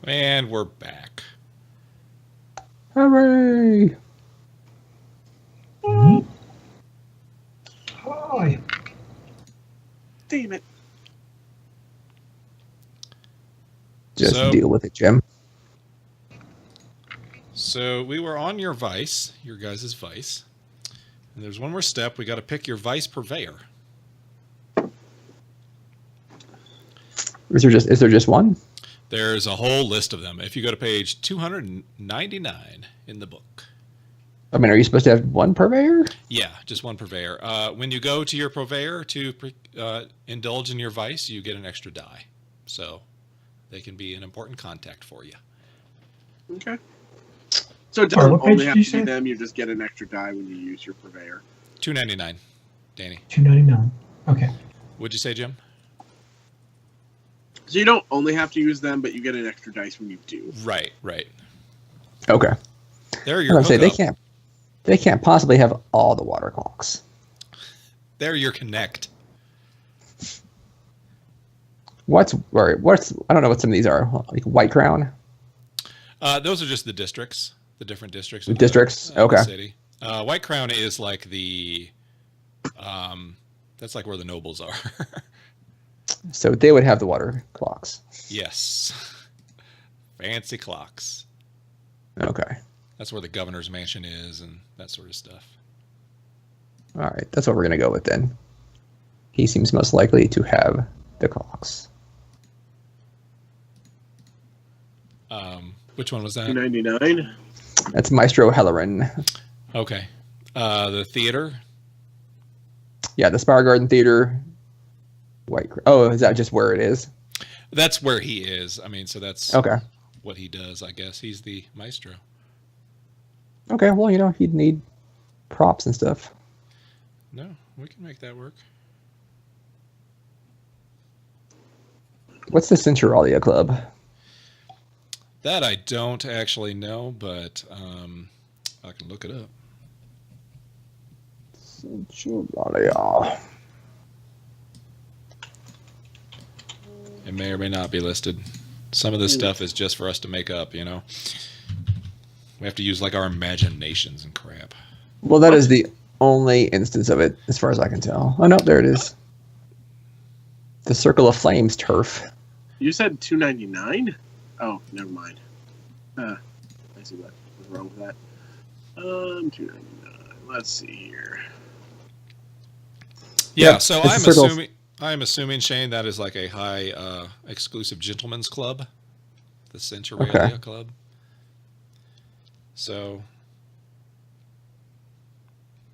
And we're back. Hooray! Hi. Damn it. Just So- deal with it, Jim. So we were on your vice, your guys' vice. And there's one more step. We got to pick your vice purveyor. Is there just one? There's a whole list of them. If you go to page 299 in the book. I mean, are you supposed to have one purveyor? Yeah, just one purveyor. When you go to your purveyor to indulge in your vice, you get an extra die. So they can be an important contact for you. Okay. So it Sorry, doesn't what page only have did you to be say? them, you just get an extra die when you use your purveyor. 299, Danny. 299. Okay. What'd you say, Jim? So you don't only have to use them, but you get an extra dice when you do. Right, right. Okay. They're I your was gonna say hookup. they can't possibly have all the water clocks. They're your connect. What's I don't know what some of these are. Like White Crown? Those are just the districts, the different districts. The districts? Of the Okay. city. White Crown is like the, that's like where the nobles are. So they would have the water clocks. Yes. Fancy clocks. Okay. That's where the governor's mansion is and that sort of stuff. All right. That's what we're going to go with then. He seems most likely to have the clocks. Which one was that? 299. That's Maestro Hellerin. Okay. The theater. Yeah, the Spire Garden Theater. Oh, is that just where it is? That's where he is. I mean, so that's Okay. what he does, I guess. He's the maestro. Okay, well, he'd need props and stuff. No, we can make that work. What's the Centuralia Club? That I don't actually know, but I can look it up. Centuralia. It may or may not be listed. Some of this stuff is just for us to make up, We have to use like our imaginations and crap. Well, that is the only instance of it, as far as I can tell. Oh, no, there it is. The Circle of Flames turf. You said 299? Oh, never mind. I see what was wrong with that. 299. Let's see here. Yeah, Yeah, so it's a circle. I'm assuming, Shane, that is like a high exclusive gentleman's club, the Centuralia Okay. Club. So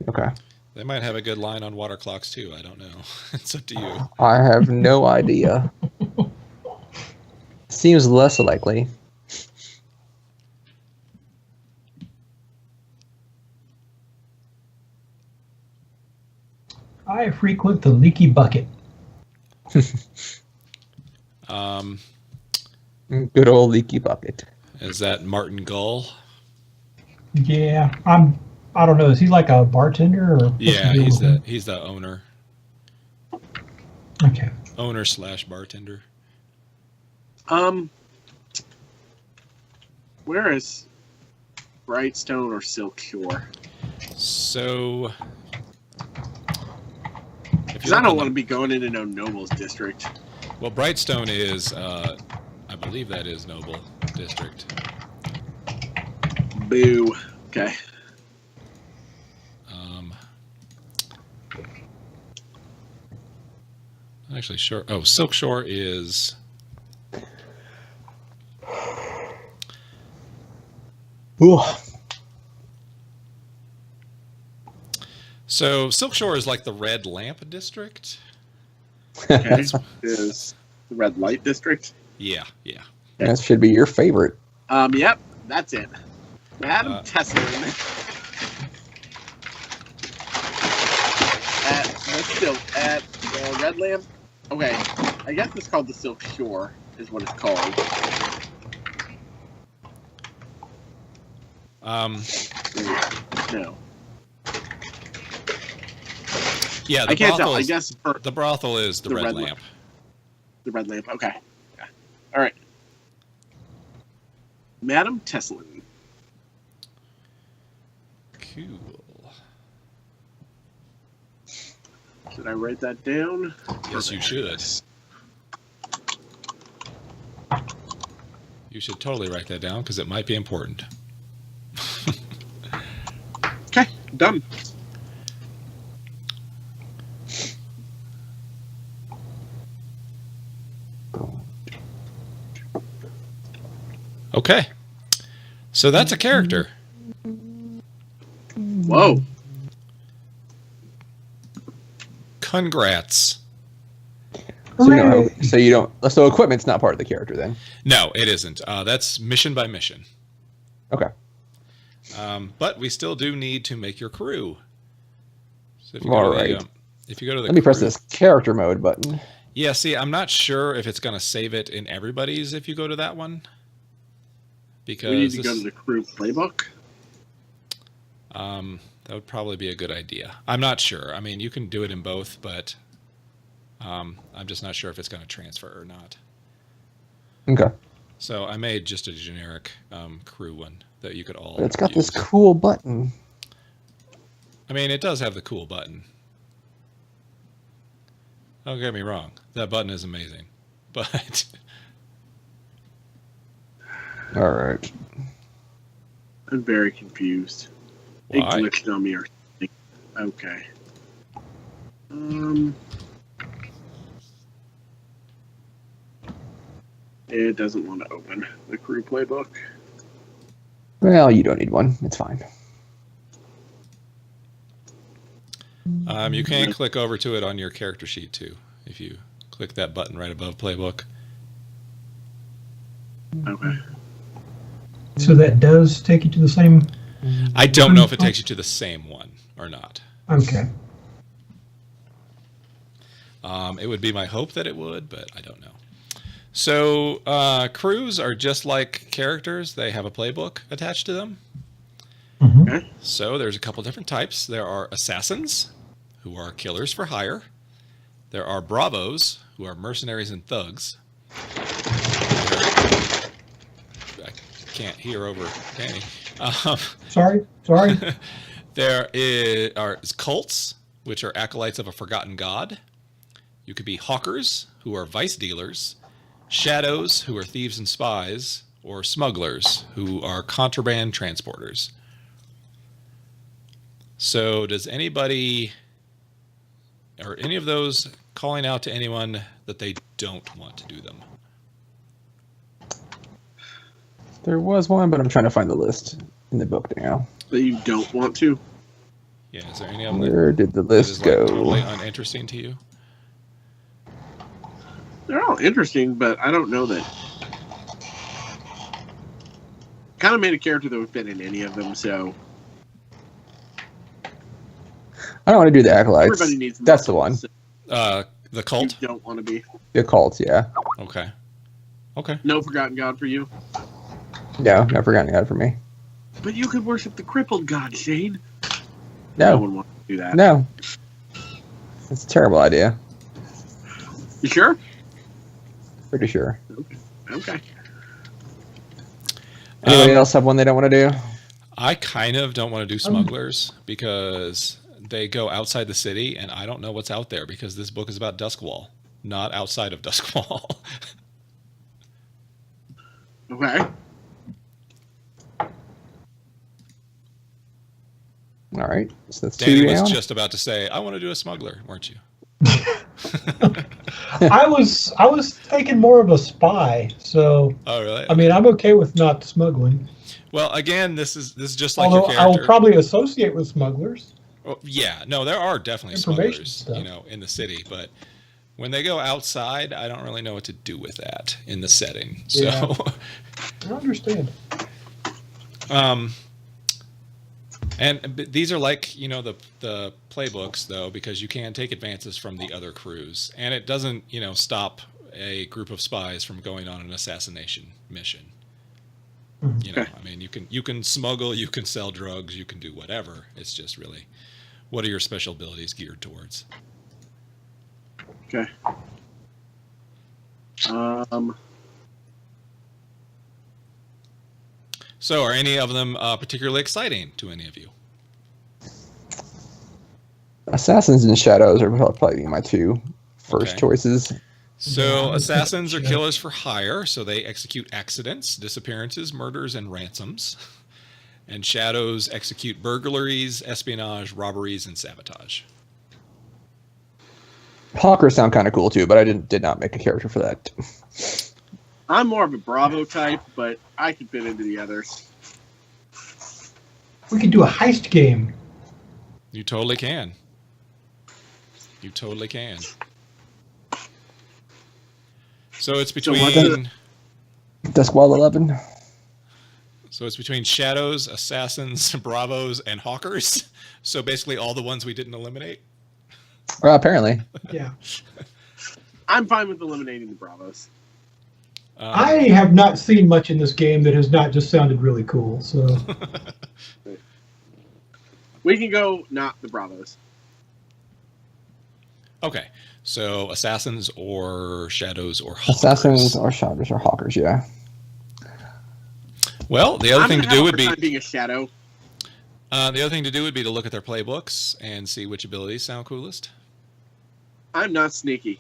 Okay. they might have a good line on water clocks too. I don't know. It's up to you. I have no idea. Seems less likely. I frequent the leaky bucket. Good old leaky bucket. Is that Martin Gull? Yeah, I don't know. Is he like a bartender or? what's Yeah, the deal with him? he's the owner. Okay. Owner/bartender. Where is Brightstone or Silk Shore? So if Because you I look don't on want to be going into no Nobles district. well, Brightstone is, I believe that is Noble District. Boo. Okay. Actually, sure. Oh, Silk Shore is. Ooh. So Silk Shore is like the Red Lamp District. Okay. Is the Red Light District? Yeah, yeah. That should be your favorite. Yep. That's it. Madam Tesselin. At Red Lamp. Okay. I guess it's called the Silk Shore, is what it's called. No. Yeah, the I can't tell. brothel I is- guess for the brothel is the, The Red Red Lamp. the Red Lamp. Okay. Yeah. All right. Madam Teslin. Cool. Should I write that down? Yes, you should. You should totally write that down because it might be important. Okay, done. Okay. So that's a character. Whoa. Congrats. So equipment's not part of the character then. No, it isn't. That's mission by mission. Okay. But we still do need to make your crew. So if you All go to right. if you go to the Let me press crew- this character mode button. Yeah, see, I'm not sure if it's going to save it in everybody's if you go to that one. Because We need to go to the crew playbook. that would probably be a good idea. I'm not sure. I mean, you can do it in both, but I'm just not sure if it's going to transfer or not. Okay. So I made just a generic crew one that you could all But it's got use. this cool button. I mean, it does have the cool button. Don't get me wrong. That button is amazing. But All right. I'm very confused. It why? glitched on me or something. Okay. It doesn't want to open the crew playbook. Well, you don't need one. It's fine. You can click over to it on your character sheet too. If you click that button right above playbook. Okay. So that does take you to the same. I don't know if it takes you to the same one or not. Okay. It would be my hope that it would, but I don't know. So crews are just like characters. They have a playbook attached to them. Mm-hmm. Okay. So there's a couple different types. There are assassins, who are killers for hire. There are bravos, who are mercenaries and thugs. I can't hear over Danny. Sorry. There are cults, which are acolytes of a forgotten god. You could be hawkers, who are vice dealers. Shadows, who are thieves and spies. Or smugglers, who are contraband transporters. So does anybody, or any of those calling out to anyone that they don't want to do them? There was one, but I'm trying to find the list in the book now. That you don't want to? Yeah, is there any of them that Where did the is list like go? totally uninteresting to you? They're all interesting, but I don't know that. Kind of made a character that would fit in any of them, so I don't want to do the acolytes. everybody needs. That's the one. muscles, The so cult? you don't want to be. The cult, yeah. Okay. Okay. No forgotten god for you, No, never forgotten God for me. but you could worship the crippled god, Shane. No No, one wants to do that. no. It's a terrible idea. You sure? Pretty sure. Okay. Anybody else have one they don't want to do? I kind of don't want to do smugglers because they go outside the city and I don't know what's out there because this book is about Duskwall, not outside of Duskwall. Okay. All right. So that's Danny two was down. just about to say, I want to do a smuggler, weren't you? I was thinking more of a spy. So Oh, really? I mean, I'm okay with not smuggling. Well, again, this is just like Although your I will character. probably associate with smugglers. Well, yeah, no, there are definitely Information smugglers, stuff. in the city, but when they go outside, I don't really know what to do with that in the setting. So, Yeah. I understand. these are like the playbooks though, because you can take advances from the other crews, and it doesn't stop a group of spies from going on an assassination mission. Mhm. I mean, you can smuggle, you can sell drugs, you can do whatever. It's just really, what are your special abilities geared towards? Okay. So, are any of them particularly exciting to any of you? Assassins and Shadows are probably my two first Okay. choices. So, Yeah, assassins are sure. killers for hire, so they execute accidents, disappearances, murders, and ransoms. And shadows execute burglaries, espionage, robberies, and sabotage. Hawkers sound kind of cool too, but I did not make a character for that. I'm more of a Bravo type, but I could fit into the others. We could do a heist game. You totally can. You totally can. So it's So what's between Dusk Wild 11. shadows, assassins, bravos, and hawkers. So basically all the ones we didn't eliminate. Apparently. Yeah. I'm fine with eliminating the Bravos. I have not seen much in this game that has not just sounded really cool. So We can go not the Bravos. Okay. So assassins or shadows or hawkers. Assassins or Shadows or Hawkers, yeah. Well, the other I'm thing gonna to do have a would hard be time being a shadow. to look at their playbooks and see which abilities sound coolest. I'm not sneaky.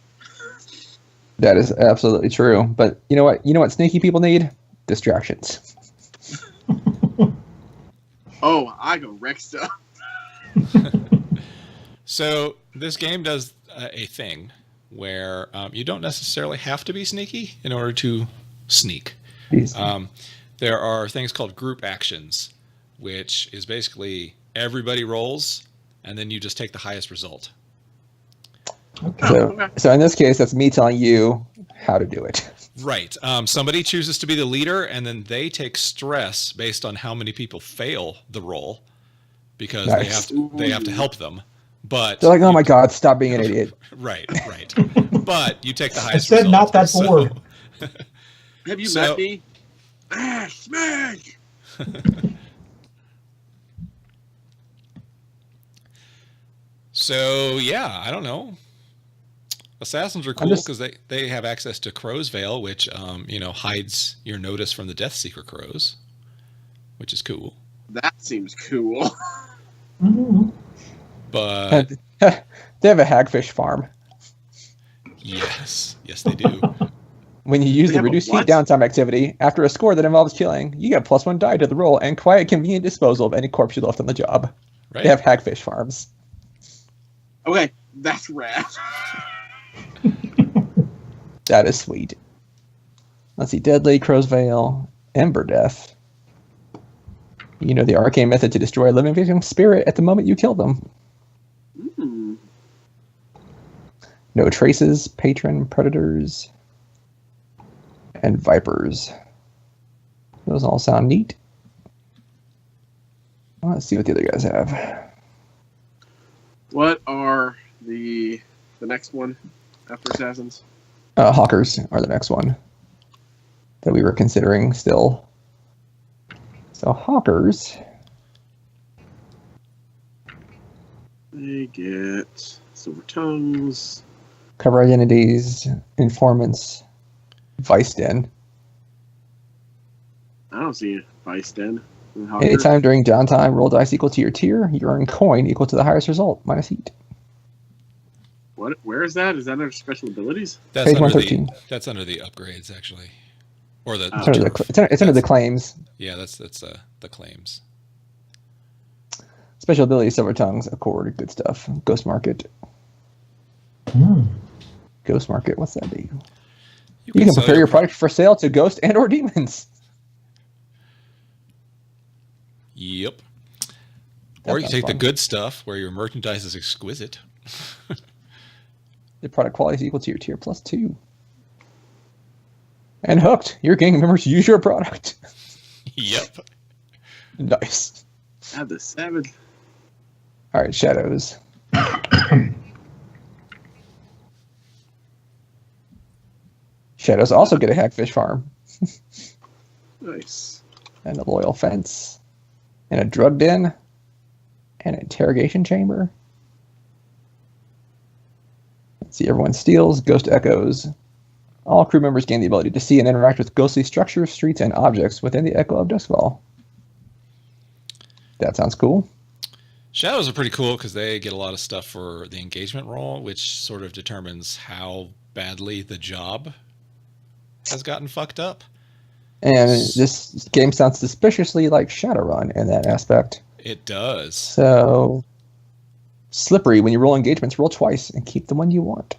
That is absolutely true. But you know what? You know what sneaky people need? Distractions. Oh, I go wreck stuff. So this game does a thing where you don't necessarily have to be sneaky in order to sneak. There are things called group actions, which is basically everybody rolls, and then you just take the highest result. okay. So in this case, that's me telling you how to do it. Right. Somebody chooses to be the leader, and then they take stress based on how many people fail the roll, because Nice. they have to help them. But They're like, oh my god, stop being an idiot. Right. But you take the I highest. said result, not that so- bored. Have you So- met me? Ah, smash! So yeah, I don't know. Assassins are cool because they have access to Crow's Veil, which hides your notice from the Death Seeker crows, which is cool. That seems cool. Mhm. But They have a hagfish farm. yes, they do. When you use They the have a reduced heat what? downtime activity, after a score that involves killing, you get +1 die to the roll and quiet convenient disposal of any corpse you left on the job. Right. They have hagfish farms. Okay, that's rad. That is sweet. Let's see. Deadly, Crow's Veil, Ember Death. You know the arcane method to destroy a living victim's spirit at the moment you kill them. Hmm. No traces, patron, predators, and vipers. Those all sound neat. Let's see what the other guys have. What are the next one after Assassins? Hawkers are the next one that we were considering still. So Hawkers, They get Silver Tongues. cover identities, informants, vice den. I don't see a Vice Den. in Hawker. Anytime during downtime, roll dice equal to your tier. You earn coin equal to the highest result, minus heat. What? Where is that? Is that under special abilities? That's Page under 113. that's under the upgrades actually, or the Oh. It's under the, it's under the claims. yeah, that's the claims. Special abilities, Silver Tongues, Accord, good stuff. Ghost Market. Hmm. Ghost Market, what's that do? You can can sell prepare your product for sale to ghost and or demons. Yep. That Or you sounds take the fun. good stuff where your merchandise is exquisite. The product quality is equal to your tier +2. And hooked. Your gang members use your product. Yep. Nice. Add the 7. All right, shadows. Shadows also get a hagfish farm Nice. and a loyal fence and a drug den and an interrogation chamber. Let's see, everyone steals, ghost echoes. All crew members gain the ability to see and interact with ghostly structures, streets, and objects within the echo of Duskfall. That sounds cool. Shadows are pretty cool because they get a lot of stuff for the engagement roll, which sort of determines how badly the job has gotten fucked up. And this game sounds suspiciously like Shadowrun in that aspect. It does. So, slippery. When you roll engagements, roll twice and keep the one you want.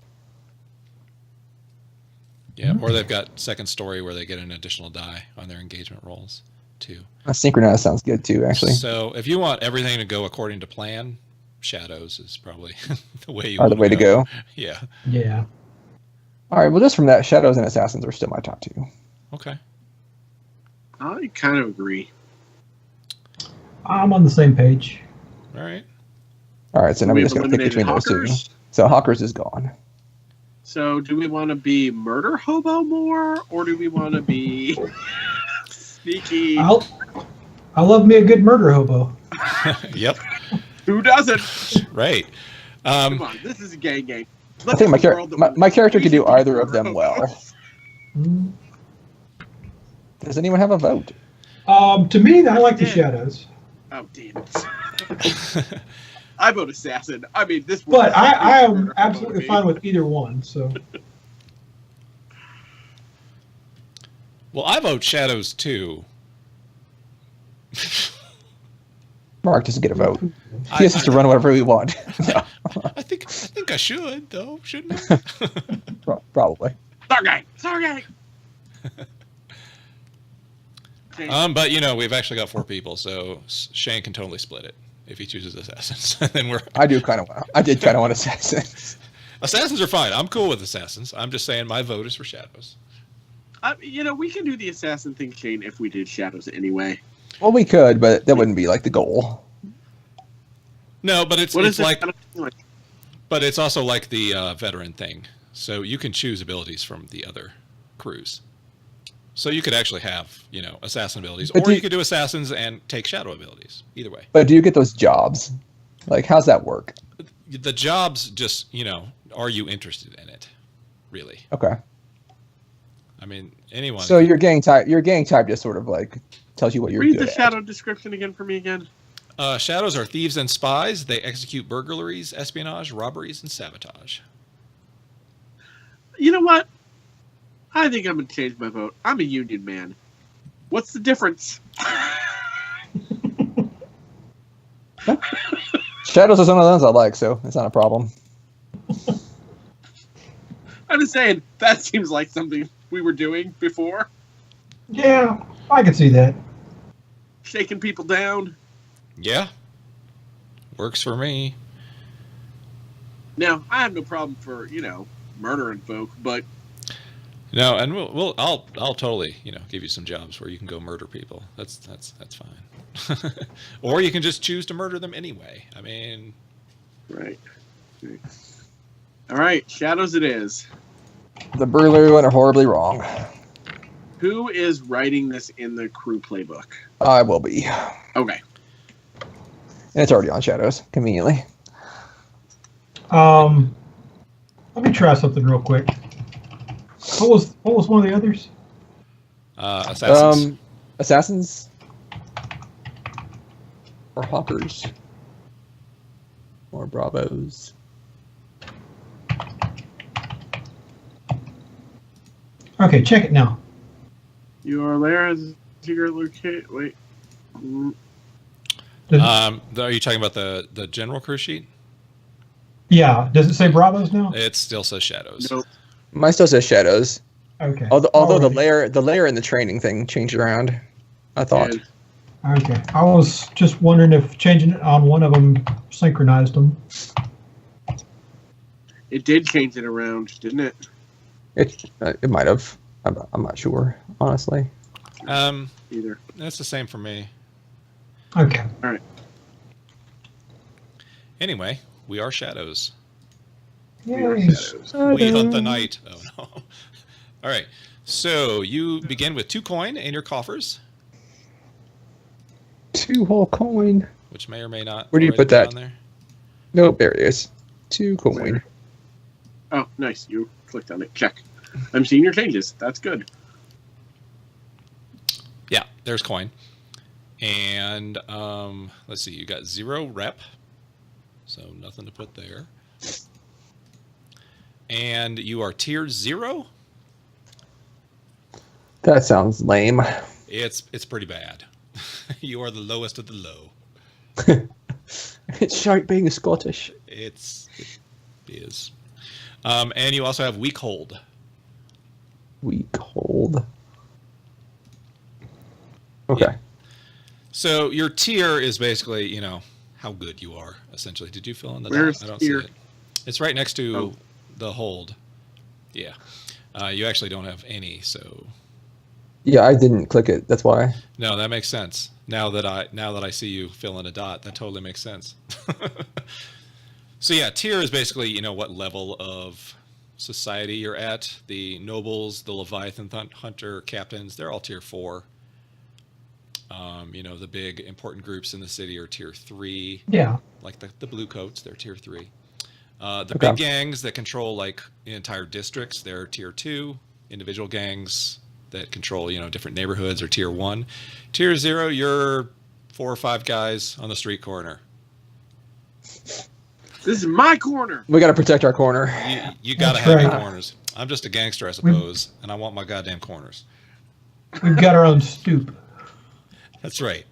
Yeah, or they've got second story where they get an additional die on their engagement rolls, too. Synchronized sounds good, too, actually. So, if you want everything to go according to plan, Shadows is probably the way you Or the way to go. Yeah. Yeah. All right, well, just from that, Shadows and Assassins are still my top two. Okay. I kind of agree. I'm on the same page. All right. All right, so now we're We've just going to pick between eliminated those two. Hawkers. So Hawkers is gone. So, do we want to be murder hobo more, or do we want to be sneaky? I love me a good murder hobo. Yep. Who doesn't? Right. Come on, this is a gang game. I think my character could do either of them well. Mm. Does anyone have a vote? To me, I like the shadows. Oh, damn it. I vote assassin. I mean, this. But I am murder hobo absolutely to me. fine with either one. So Well, I vote Shadows, too. Mark doesn't get a vote. He has to run whatever we want. I think I should, though, shouldn't I? Probably. Sargang! But, you know, we've actually got 4 people, so Shane can totally split it if he chooses Assassins. Then I did kind of want Assassins. Assassins are fine. I'm cool with Assassins. I'm just saying my vote is for Shadows. We can do the assassin thing, Shane, if we did shadows anyway. Well, we could, but that wouldn't be like the goal. No, but it's What is like, it? but it's also like the veteran thing. So you can choose abilities from the other crews. So you could actually have, you know, assassin abilities, or you could do assassins and take shadow abilities. Either way. But do you get those jobs? Like, how's that work? The jobs just, you know, are you interested in it? Really? Okay. I mean, anyone. So your gang type just sort of like tells you what you're Read good the at. shadow description again for me again. Shadows are thieves and spies. They execute burglaries, espionage, robberies, and sabotage. You know what? I think I'm going to change my vote. I'm a union man. What's the difference? Shadows is one of those I like, so it's not a problem. I'm just saying, that seems like something we were doing before. yeah, I can see that. Shaking people down. Yeah. Works for me. Now, I have no problem for, you know, murdering folk, but No, and I'll totally, you know, give you some jobs where you can go murder people. That's fine. Or you can just choose to murder them anyway. I mean, right. All right, shadows it is. The burglary went horribly wrong. Who is writing this in the crew playbook? I will be. Okay. And it's already on Shadows, conveniently. Let me try something real quick. What was one of the others? assassins. Assassins or Hawkers or Bravos. Okay, check it now. Your lair has secret location. Wait. Mm, Are you talking about the general crew sheet? Yeah, does it say Bravos now? It still says Shadows. Nope. Mine still says Shadows. Okay. Although the Alrighty. layer and the training thing changed around, I thought. And Okay, I was just wondering if changing it on one of them synchronized them. it did change it around, didn't it? It might have. I'm not sure, honestly. Either. That's the same for me. Okay. Anyway, we are Shadows. We are Yay. shadows. We hunt the night. Oh no. All right. So you begin with 2 coin in your coffers, 2 whole coin. which may or may not. Where do you already put that? be on there. Nope, there it is. 2 coin. Oh, nice. You clicked on it. Check. I'm seeing your changes. That's good. Yeah, there's coin. And let's see, you got 0 rep, so nothing to put there. And you are tier 0. That sounds lame. It's pretty bad. You are the lowest of the low. It's shite being Scottish. It is. And you also have weak hold. Weak hold. Okay. Yeah. So your tier is basically, you know, how good you are, essentially. Did you fill in the Where's dot? I don't tier? see it. It's right next to the hold. Yeah. You actually don't have any, so Yeah, I didn't click it. That's why. no, that makes sense. Now that I see you fill in a dot, that totally makes sense. So yeah, tier is basically, you know, what level of society you're at. The nobles, the Leviathan hunter captains, they're all tier 4. You know, the big important groups in the city are tier 3. Yeah. Like the blue coats, they're tier 3. The Okay. big gangs that control like entire districts, they're tier 2. Individual gangs that control, you know, different neighborhoods are tier 1. Tier 0, you're 4 or 5 guys on the street corner. This is my corner. We got to protect our corner. You got to That's have your right. corners. I'm just a gangster, I suppose, and I want my goddamn corners. We've got our own stoop. That's right.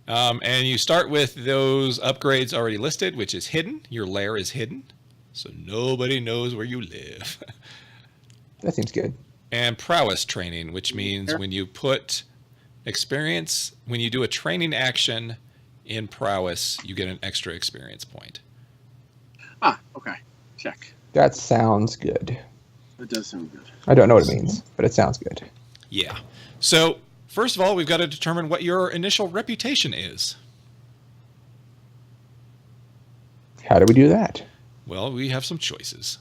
And you start with those upgrades already listed, which is hidden. Your lair is hidden, so nobody knows where you live. That seems good. And prowess training, which means when you put experience, when you do a training action in prowess, you get an extra experience point. Ah, okay. Check. That sounds good. That does sound good. I don't know what it means, but it sounds good. Yeah. So, first of all, we've got to determine what your initial reputation is. How do we do that? Well, we have some choices.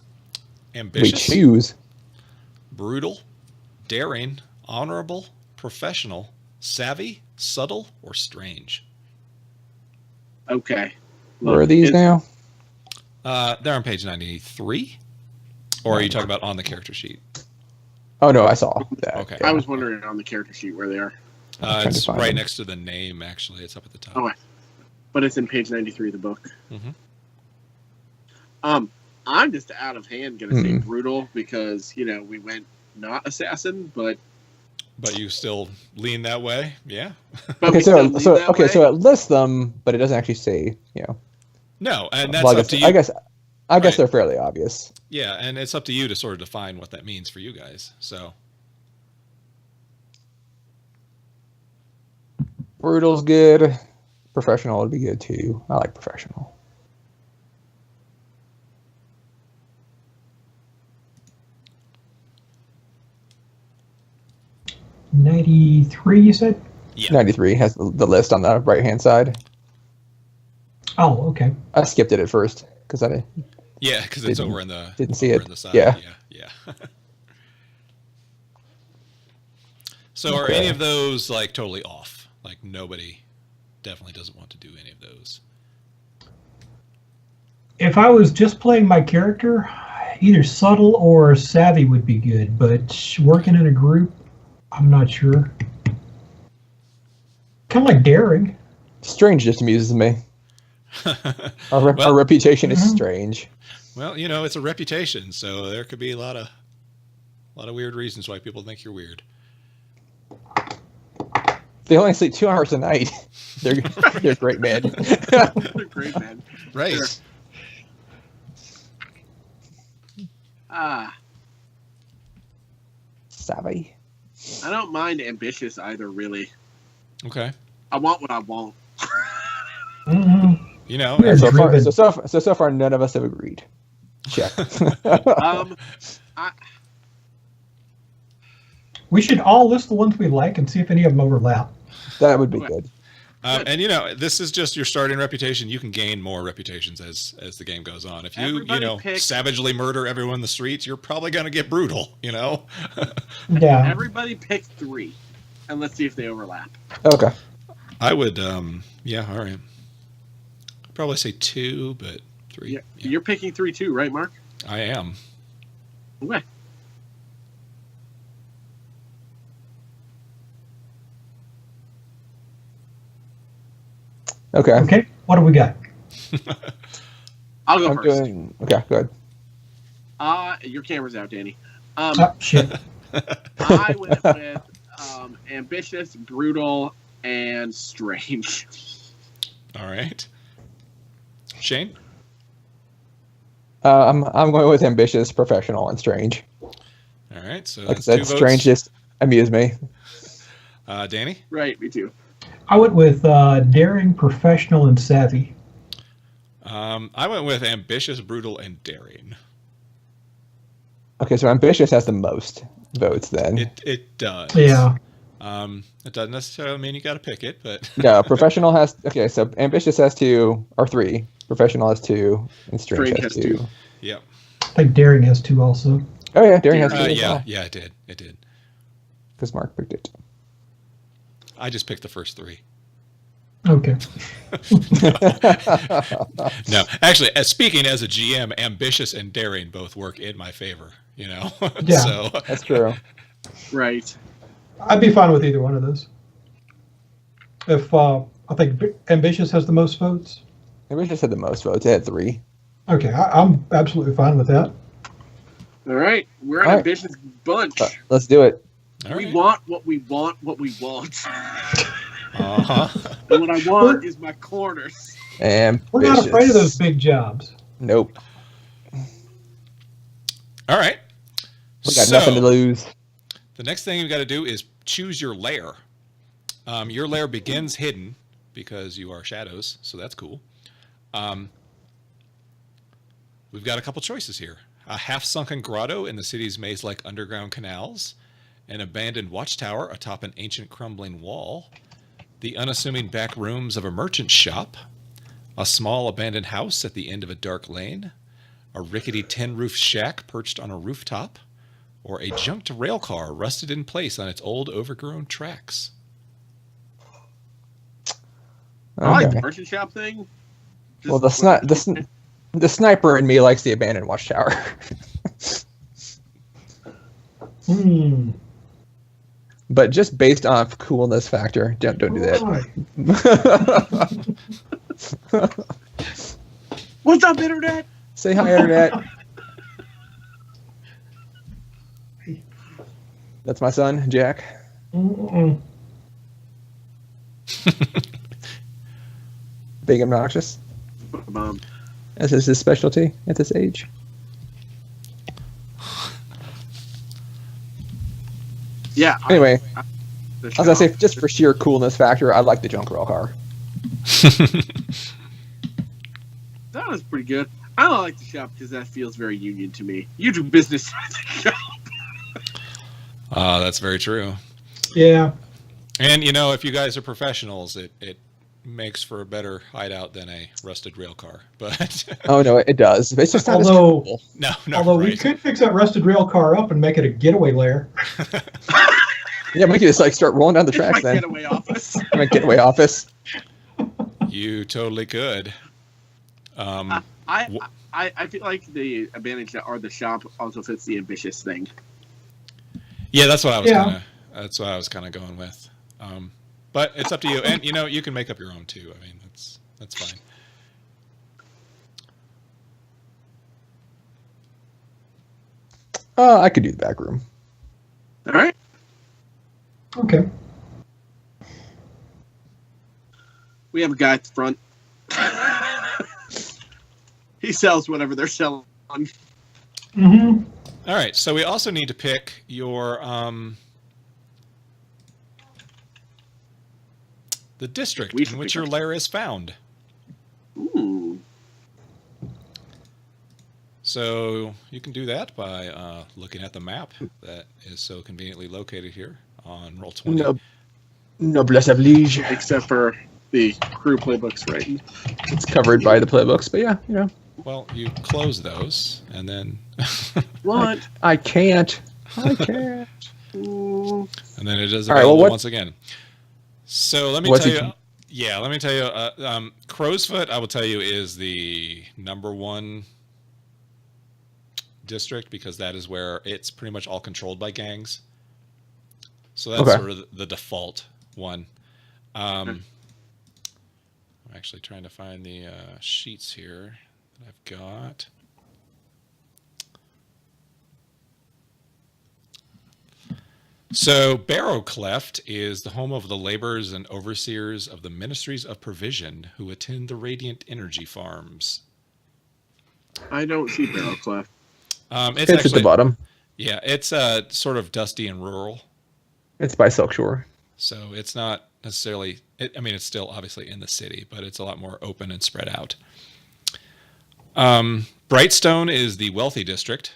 We Ambitious, choose. brutal, daring, honorable, professional, savvy, subtle, or strange. Okay. Where are these now? They're on page 93. Or are you talking about on the character sheet? Oh no, I saw that. Okay. Yeah. I was wondering on the character sheet where they are. trying to It's find right them. next to the name, actually. It's up at the top. Oh, but it's in page 93 of the book. Mhm. I'm just out of hand going to say Mhm. brutal because, you know, we went not assassin, but But you still lean that way? Yeah. but Okay, we still so lead so that okay, way. so it lists them, but it doesn't actually say. You know. No, and that's Well, I up guess to you. I guess Right. they're fairly obvious. Yeah, and it's up to you to sort of define what that means for you guys. So, Brutal's good. Professional would be good too. I like professional. '93, you said? yeah. 93 has the list on the right hand side. Oh, okay. I skipped it at first because I Yeah, because it's Didn't- over in the didn't see over it. in the side. Yeah. Yeah. So are any of those like totally off? Like nobody definitely doesn't want to do any of those. If I was just playing my character, either subtle or savvy would be good, but working in a group, I'm not sure. Kind of like daring. Strange just amuses me. Our Well- reputation is Mhm. strange. Well, you know, it's a reputation, so there could be a lot of weird reasons why people think you're weird. They only sleep 2 hours a night. They're great men. They're great, man. Right. Sure. Ah, Savvy. I don't mind ambitious either, really. Okay. I want what I want. Mm-hmm. You know, Yeah, So far, driven. so far, none of us have agreed. Check. I, We should all list the ones we like and see if any of them overlap. That would be good. and you know, this is just your starting reputation. You can gain more reputations as the game goes on. If you Everybody pick- savagely murder everyone in the streets, you're probably going to get brutal. You know. Yeah. everybody pick 3, and let's see if they overlap. Okay. I would. Yeah. All right. I'd probably say 2, but 3. Yeah. Yeah. You're picking 3 too, right, Mark? I am. Okay. Okay. Okay, what do we got? I'll go I'm first. doing. Okay, good. Your camera's out, Danny. Oh, shit. I went with ambitious, brutal, and strange. All right. Shane? I'm going with ambitious, professional, and strange. All right. So Like I that's said, 2 votes. strange just amuse me. Danny? Right, me too. I went with daring, professional, and savvy. I went with ambitious, brutal, and daring. Okay, so ambitious has the most votes then. It does. Yeah. It doesn't necessarily mean you got to pick it, but No, professional has. Okay, so ambitious has 2 or 3. Professional has 2, and strange has 2. yep. I think daring has 2 also. Oh yeah, daring has 2 as Yeah, well. yeah, it did. It did. Because Mark picked it. I just picked the first 3. Okay. No, actually, speaking as a GM, ambitious and daring both work in my favor. Yeah. So That's true. Right. I'd be fine with either one of those. If I think ambitious has the most votes. Ambitious had the most votes. It had 3. Okay, I'm absolutely fine with that. All right. We're an All right. ambitious bunch. Let's do it. all We right. want what we want, what we want. Uh-huh. And what I want is my corners. Ambitious. We're not afraid of those big jobs. Nope. All right. We got nothing to lose. The next thing you got to do is choose your lair. Your lair begins hidden because you are shadows, so that's cool. We've got a couple choices here. A half-sunken grotto in the city's maze-like underground canals, an abandoned watchtower atop an ancient crumbling wall, the unassuming back rooms of a merchant shop, a small abandoned house at the end of a dark lane, a rickety tin-roof shack perched on a rooftop, or a junked railcar rusted in place on its old overgrown tracks. I like the Okay. merchant shop thing. Well, the sniper in me likes the abandoned watchtower. Hmm. But just based off coolness factor, don't do that. Why? What's up, internet? Say hi, internet. That's my son, Jack. Mm-mm. Big obnoxious, as is his specialty at this age. Yeah. Anyway, The as I say, shop. just for sheer coolness factor, I like the junk rail car. That was pretty good. I don't like the shop because that feels very union to me. You do business at the shop. That's very true. Yeah. And, you know, if you guys are professionals, it makes for a better hideout than a rusted rail car. But Oh no, it does. It's just not Although- as cool. no, Although we right. could fix that rusted rail car up and make it a getaway lair. Yeah, we could just like start rolling down the It's my tracks then. getaway office. My getaway office. You totally could. I feel like the abandoned shop or the shop also fits the ambitious thing. Yeah, that's what I was Yeah. kind of going with. But it's up to you, and you know you can make up your own too. I mean, that's fine. I could do the back room. All right. Okay. We have a guy at the front. He sells whatever they're selling. Mm-hmm. All right, so we also need to pick your the district We in should which pick your our- lair is found. Ooh. So you can do that by looking at the map that is so conveniently located here on Roll20. Noblesse oblige. Except for the crew playbooks, right? It's covered by the playbooks, but yeah, you know, Well, you close those, and then What? I can't. I can't. Ooh. and then it is All right, well, available what- once again. So let me What's tell he- you. Yeah, let me tell you. Crow's Foot, I will tell you, is the #1 district because that is where it's pretty much all controlled by gangs. So that's Okay. sort of the default one. What I'm actually trying to find the sheets here that I've got. So Barrow Cleft is the home of the laborers and overseers of the ministries of provision who attend the radiant energy farms. I don't see Barrel Cleft. It's at the bottom. Yeah, it's sort of dusty and rural. It's by Silk Shore. So it's not necessarily, it's still obviously in the city, but it's a lot more open and spread out. Brightstone is the wealthy district.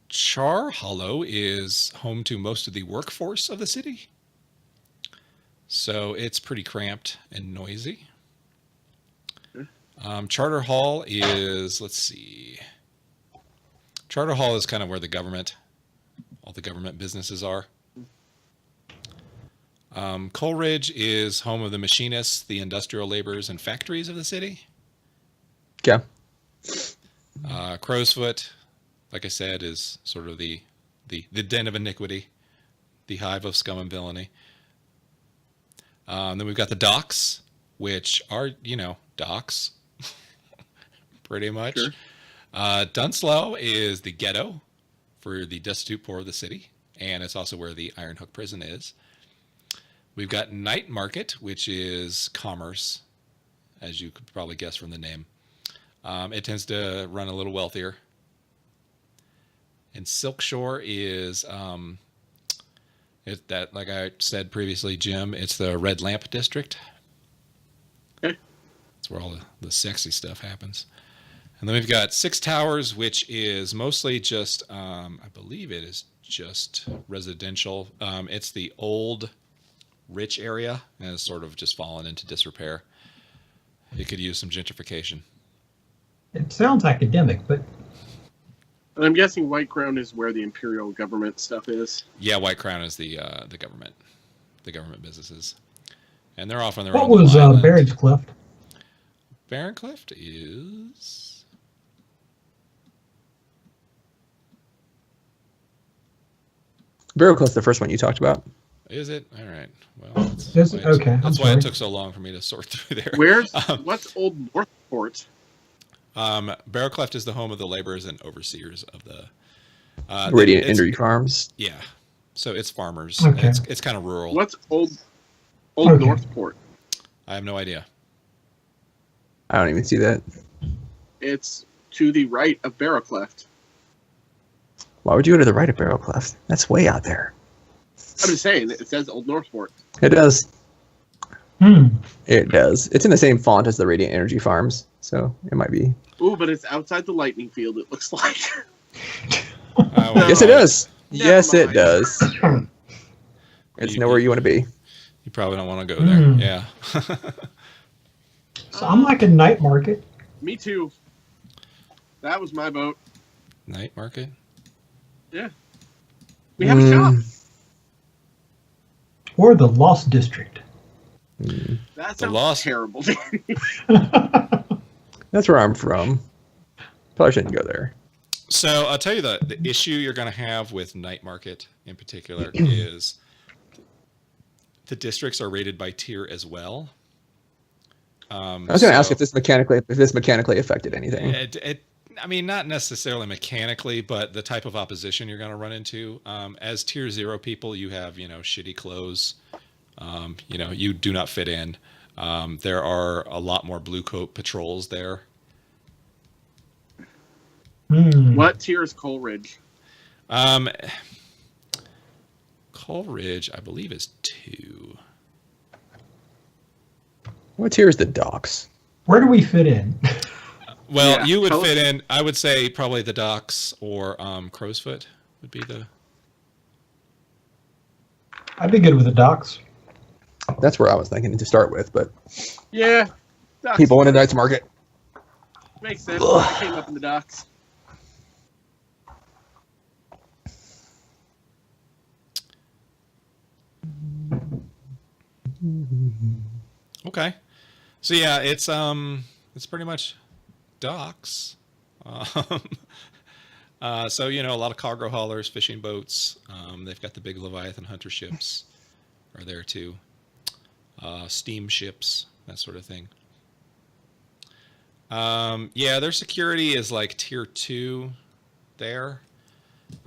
Char Hollow is home to most of the workforce of the city. So it's pretty cramped and noisy. Charter Hall is, let's see. Charter Hall is kind of where all the government businesses are. Coleridge is home of the machinists, the industrial laborers, and factories of the city. Yeah. Crowsfoot, like I said, is sort of the den of iniquity, the hive of scum and villainy. Then we've got the docks, which are, docks, pretty much. Sure. Dunslow is the ghetto for the destitute poor of the city, and it's also where the Iron Hook prison is. We've got Night Market, which is commerce, as you could probably guess from the name. It tends to run a little wealthier. And Silk Shore is, like I said previously, Jim, it's the Red Lamp District. Okay. That's where all the sexy stuff happens. And then we've got Six Towers, which is mostly just, I believe it is just residential. It's the old rich area and has sort of just fallen into disrepair. It could use some gentrification. It sounds academic, but And I'm guessing White Crown is where the imperial government stuff is. Yeah, White Crown is the government businesses, and they're off on their what own. was little island. Baron's Cleft? Baron Cleft is. Barrow Cleft's the first one you talked about. Is it? All right. Well, Is it? Okay, I'm That's why it sorry. took so long for me to sort through there. What's Old Northport? Barrow Cleft is the home of the laborers and overseers of the Radiant Energy Farms. Yeah. So it's farmers. Okay. It's kind of rural. What's Old Okay. Northport? I have no idea. I don't even see that. It's to the right of Barrow Cleft. Why would you go to the right of Barrow Cleft? That's way out there. I'm just saying, it says Old Northport. It does. Hmm. It does. It's in the same font as the Radiant Energy Farms, so it might be. Ooh, but it's outside the lightning field, it looks like. Yes, it does. Never Yes, it mind. does. It's nowhere you want to be. You probably don't want to go there. Hmm. Yeah. So I'm like a night market. Me too. That was my vote. Night market. We have a shop. Or the Lost District. That The sounds Lost- terrible. That's where I'm from. Probably shouldn't go there. So I'll tell you the issue you're going to have with night market in particular is the districts are rated by tier as well. I was going to ask if this mechanically affected anything. Not necessarily mechanically, but the type of opposition you're going to run into. As tier 0 people, you have, shitty clothes. You do not fit in. There are a lot more blue coat patrols there. Hmm. What tier is Coleridge? Coleridge, I believe, is 2. What tier is the docks? Where do we fit in? Well, Yeah, you would tell- fit in, I would say probably the docks or Crowsfoot would be the... I'd be good with the docks. That's where I was thinking to start with, but Yeah. Docks. people wanted Night's Market. Makes sense. I came up in the docks. Okay. So yeah, it's pretty much docks. So a lot of cargo haulers, fishing boats. They've got the big Leviathan hunter ships. are there too. Steamships, that sort of thing. Yeah, their security is like tier 2 there.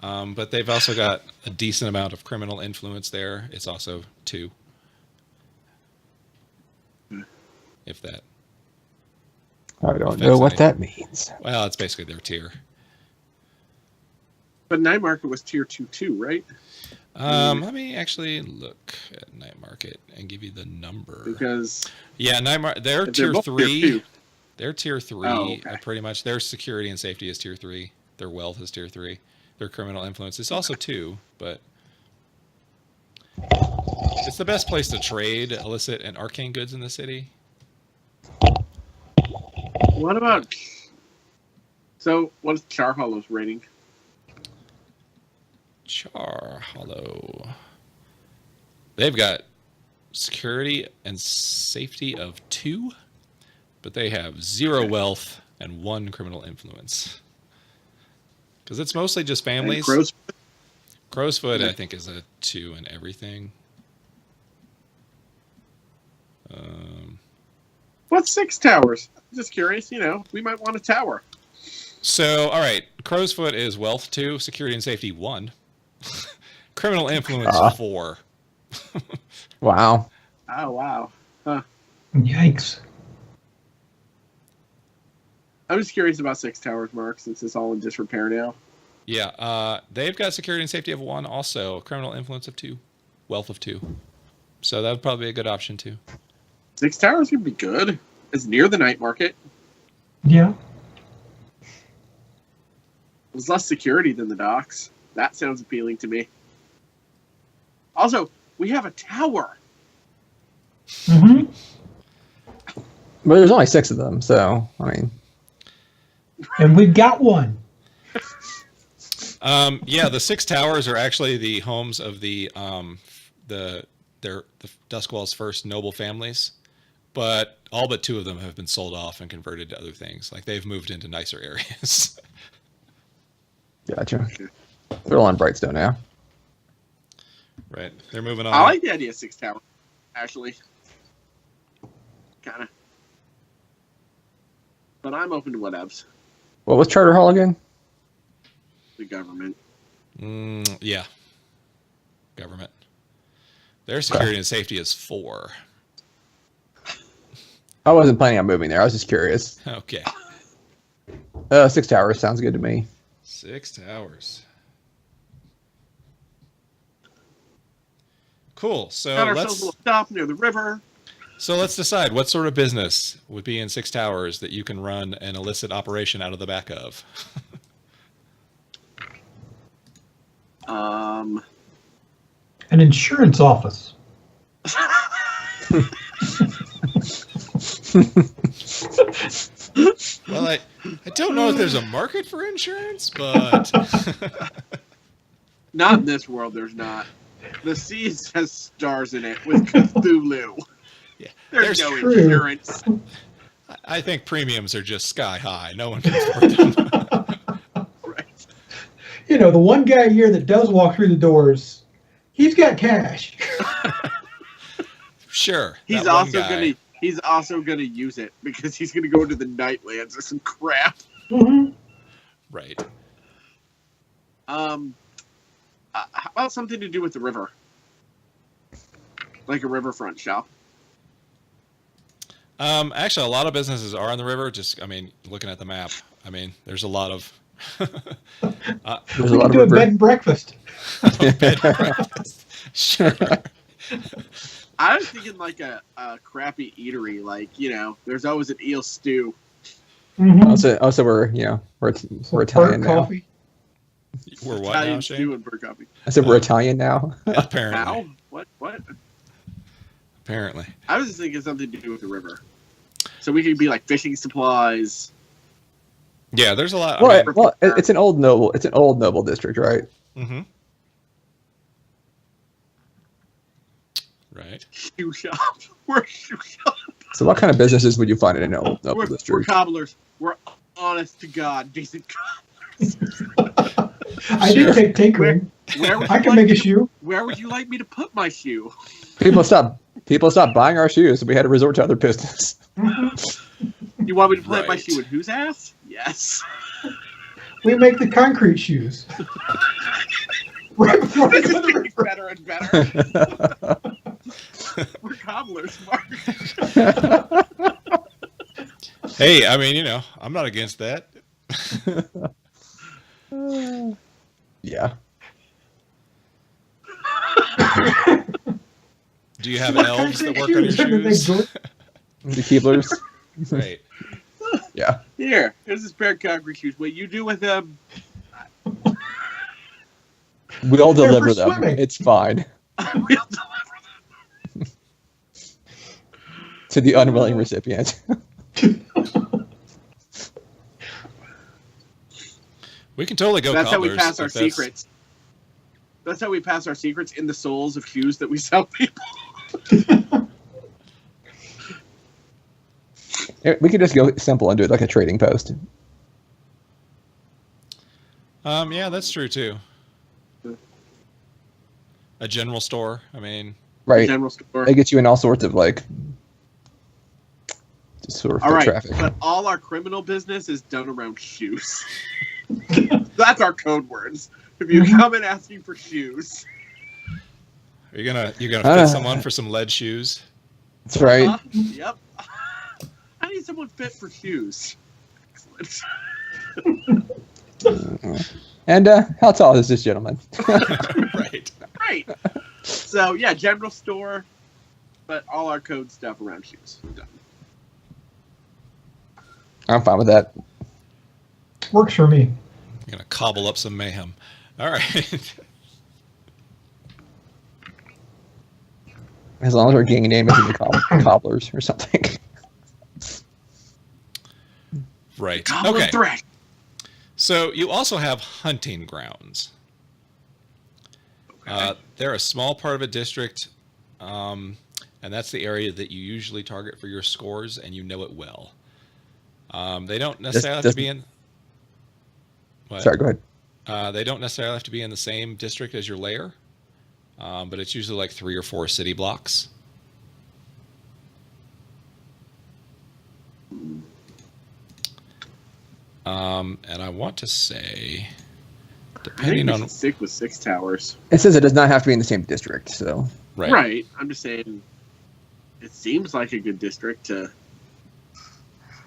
But they've also got a decent amount of criminal influence there. It's also 2. If that. I don't know what that means. Well, it's basically their tier. But Night Market was tier 2 too, right? Let me actually look at Night Market and give you the number. Because yeah, they're tier 3. They're tier 3. Oh, okay. Pretty much. Their security and safety is tier 3. Their wealth is tier 3. Their criminal influence is also 2, but it's the best place to trade illicit and arcane goods in the city. what about? So what is Char Hollow's rating? Char Hollow. They've got security and safety of 2, but they have 0 wealth and 1 criminal influence. Because it's mostly just families. Crowsfoot, I think, is a 2 in everything. What's 6 towers? Just curious. We might want a tower. So, all right. Crowsfoot is wealth 2, security and safety 1. Criminal influence 4. Wow. Oh wow. Huh. Yikes. I'm just curious about 6 towers, Mark, since it's all in disrepair now. Yeah, they've got security and safety of 1 also. Criminal influence of 2. Wealth of 2. So that would probably be a good option too. 6 towers would be good. It's near the Night Market. Yeah. There's less security than the docks. That sounds appealing to me. Also, we have a tower. Mm-hmm. But there's only 6 of them, so, I mean. And we've got one. Yeah, the 6 towers are actually the homes of the Duskwall's first noble families, but all but 2 of them have been sold off and converted to other things. Like they've moved into nicer areas. Gotcha. They're all on Brightstone now. Right, they're moving on. I like the idea of 6 towers, actually. Kind of. But I'm open to whatevs. What was Charter Hall again? The government. Yeah. Government. Their security and safety is 4. I wasn't planning on moving there. I was just curious. Okay. 6 towers sounds good to me. 6 towers. Cool. So Got ourselves a little stop near the river. So let's decide what sort of business would be in 6 towers that you can run an illicit operation out of the back of. An insurance office. Well, I don't know if there's a market for insurance, but Not in this world, there's not. The Seas has stars in it with Cthulhu. yeah, There's no true. insurance. I think premiums are just sky high. No one can afford them. Right. The one guy here that does walk through the doors, he's got cash. Sure. He's that one also guy. gonna use it because he's gonna go into the Nightlands or some crap. Mm-hmm. Right. How about something to do with the river? Like a riverfront shop. Actually, a lot of businesses are on the river. Looking at the map, there's a lot of. There's We a lot can of do a river. bed and breakfast. Bed and breakfast. Sure. I was thinking like a crappy eatery, like there's always an eel stew. Mm-hmm. Also, we're Italian now. Coffee. We're what Italian now, stew Shane? and bird coffee. I said we're Italian now. Apparently. How? What? Apparently. I was just thinking something to do with the river, so we could be like fishing supplies. Yeah, there's a lot. Well, it's an old noble. It's an old noble district, right? Mm-hmm. Right. Shoe shop. We're a shoe shop. So, what kind of businesses would you find in an old noble We're district? cobblers. We're honest to God, decent cobblers. I did take tinkering. I can make a shoe. Where would you like me to put my shoe? People stopped buying our shoes, so we had to resort to other business. You want me to plant my Right. shoe in whose ass? Yes. We make the concrete shoes. Right before we This go is to the getting river. better and better. We're cobblers, Mark. Hey, I mean, I'm not against that. Yeah. Do you have elves that work on your shoes? The Keeblers. Right. Yeah. Here's this pair of concrete shoes. What you do with them? We'll They're deliver for them. swimming. It's fine. We'll deliver To the unwilling recipient. We can totally go That's how we cobblers. pass our if that's- secrets. That's how we pass our secrets in the souls of shoes that we sell people. We could just go simple and do it like a trading post. Yeah, that's true too. A general store. I mean, Right. General store. They get you in all sorts of just sort of All foot right, traffic. but all our criminal business is done around shoes. That's our code words. If you come in asking for shoes, you're gonna fit someone for some lead shoes. That's right. Yep. I need someone fit for shoes. Excellent. And how tall is this gentleman? Right. Right. So yeah, general store, but all our code stuff around shoes. Done. I'm fine with that. Works for me. You're gonna cobble up some mayhem. All right. As long as our gang name isn't the Cobblers or something. Right. Goblin Okay. threat. So you also have hunting grounds. They're a small part of a district, and that's the area that you usually target for your scores, and you know it well. They don't necessarily have to be in. What? Sorry, go ahead. They don't necessarily have to be in the same district as your lair, but it's usually like 3 or 4 city blocks. And I want to say, I think depending we on should stick with 6 towers. It says it does not have to be in the same district, so. right. I'm just saying, it seems like a good district to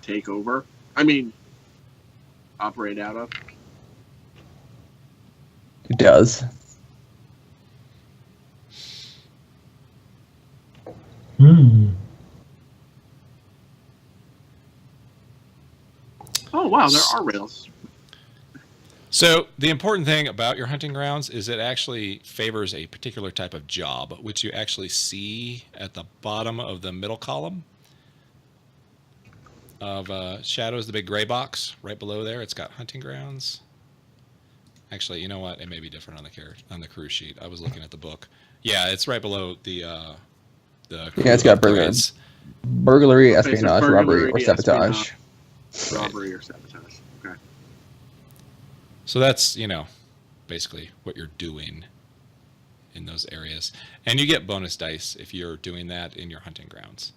take over. I mean, operate out of. It does. Oh wow, there are rails. So the important thing about your hunting grounds is it actually favors a particular type of job, which you actually see at the bottom of the middle column of Shadows, the big gray box right below there. It's got hunting grounds. Actually, you know what? It may be different on the cruise sheet. I was looking at the book. Yeah, it's right below the Yeah, it's got upgrades. burglary, Okay, so espionage, robbery, or sabotage. Robbery or sabotage. Okay. So that's, basically what you're doing in those areas. And you get bonus dice if you're doing that in your hunting grounds.